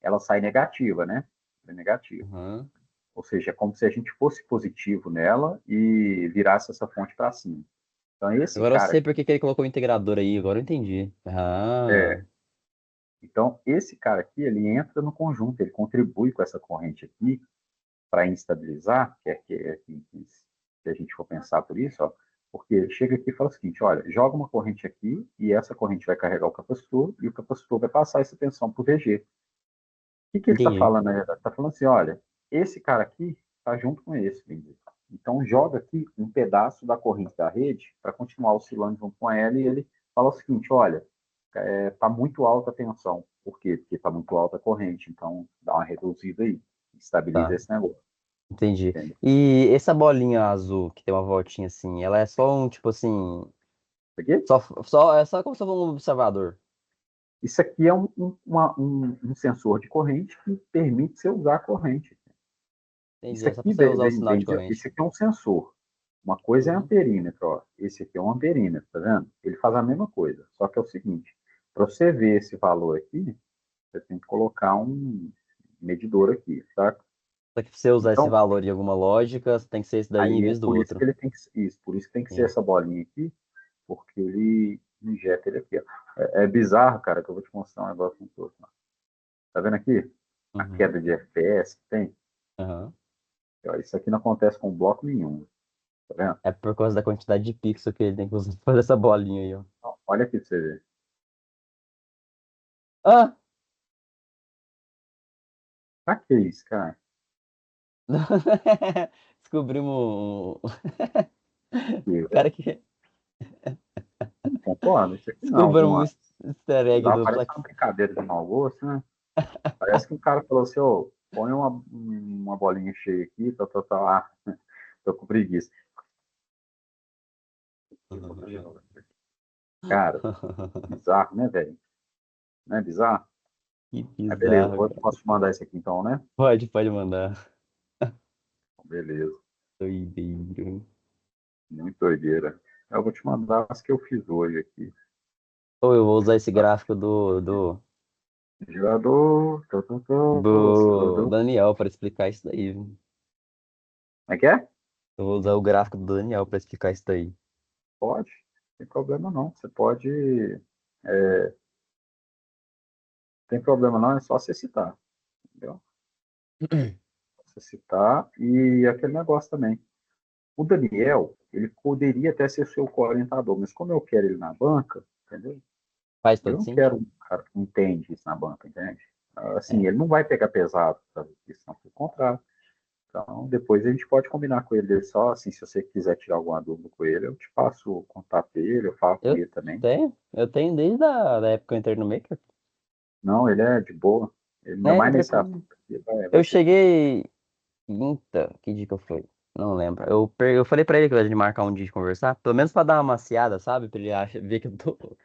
S2: ela sai negativa, né? É negativa.
S1: Aham.
S2: Ou seja, é como se a gente fosse positivo nela e virasse essa fonte para cima. Então, esse
S1: Agora eu
S2: cara
S1: sei por
S2: aqui,
S1: que que ele colocou o integrador aí, agora eu entendi. Ah,
S2: é, então, esse cara aqui, ele entra no conjunto, ele contribui com essa corrente aqui para instabilizar, que a gente for pensar por isso, ó, porque ele chega aqui e fala o seguinte, olha, joga uma corrente aqui e essa corrente vai carregar o capacitor e o capacitor vai passar essa tensão para o VG. O que ele está
S1: entendi.
S2: falando, na verdade? Está falando assim, olha, esse cara aqui está junto com esse, bem dizer. Então joga aqui um pedaço da corrente da rede para continuar oscilando junto com ela e ele fala o seguinte, olha, está muito alta a tensão. Por quê? Porque está muito alta a corrente, então dá uma reduzida aí, estabiliza
S1: Tá.
S2: esse negócio.
S1: Entendi.
S2: Entendeu?
S1: E essa bolinha azul que tem uma voltinha assim, ela é só um tipo assim,
S2: Isso aqui?
S1: é só como se fosse um observador.
S2: Isso aqui é um sensor de corrente que permite você usar a corrente.
S1: Entendi.
S2: Isso
S1: É só pra
S2: aqui
S1: você usar o sinal de
S2: isso
S1: corrente.
S2: aqui é um sensor. Uma coisa é
S1: Uhum.
S2: amperímetro, ó. Esse aqui é um amperímetro, tá vendo? Ele faz a mesma coisa, só que é o seguinte: para você ver esse valor aqui, você tem que colocar um medidor aqui, tá?
S1: Só que pra você usar esse
S2: Então,
S1: valor em alguma lógica, tem que ser esse daí em
S2: aí é
S1: vez do
S2: por isso que
S1: outro.
S2: ele tem que isso, por isso que tem que ser
S1: Sim.
S2: essa bolinha aqui, porque ele injeta ele aqui, ó. É bizarro, cara, que eu vou te mostrar um negócio muito louco. Tá vendo aqui? A
S1: Uhum.
S2: queda de FPS que tem.
S1: Aham.
S2: Ó, isso aqui não acontece com bloco nenhum. Tá vendo?
S1: É por causa da quantidade de pixel que ele tem que usar pra fazer essa bolinha aí, ó.
S2: Ó, olha aqui pra você ver.
S1: Ah!
S2: Pra que isso, cara?
S1: Descobrimos
S2: Que,
S1: o cara
S2: velho?
S1: que
S2: Não concordo. Isso aqui não é
S1: descobrimos o easter egg
S2: Lá
S1: do
S2: parece
S1: Black.
S2: uma brincadeira de mau gosto, né? Parece que um cara falou assim, ô, põe uma bolinha cheia aqui, tá. Ah, tô com preguiça. Cara, bizarro, né, velho? Não é bizarro?
S1: Que
S2: Mas beleza,
S1: bizarro, cara.
S2: posso te mandar isso aqui então, né?
S1: Pode mandar.
S2: Beleza.
S1: Doideiro.
S2: Muito doideira. Eu vou te mandar as que eu fiz hoje aqui.
S1: Ou eu vou usar esse gráfico
S2: Gerador,
S1: do
S2: oscilador.
S1: Daniel para explicar isso daí, viu?
S2: Como é que é?
S1: Eu vou usar o gráfico do Daniel para explicar isso daí.
S2: Pode, não tem problema não. Você pode. Não tem problema não, é só você citar. Entendeu? Você citar e aquele negócio também. O Daniel, ele poderia até ser seu co-orientador, mas como eu quero ele na banca, entendeu?
S1: Faz
S2: Eu
S1: todo
S2: não quero
S1: sentido.
S2: um cara que entende isso na banca, entende? Assim,
S1: É.
S2: ele não vai pegar pesado, sabe? Isso não pelo contrário. Então, depois a gente pode combinar com ele só, assim, se você quiser tirar alguma dúvida com ele, eu te passo o contato dele, eu falo com
S1: Eu
S2: ele também.
S1: eu tenho desde a da época que eu entrei no Maker.
S2: Não, ele é de boa. Ele ainda
S1: Né?
S2: mais nesse assunto
S1: Tranquilo.
S2: aqui, vai
S1: Eu
S2: ser.
S1: cheguei quinta, que dia que eu fui? Não lembro. Eu falei pra ele que a gente marcar um dia de conversar, pelo menos pra dar uma maciada, sabe? Pra ele ver que eu tô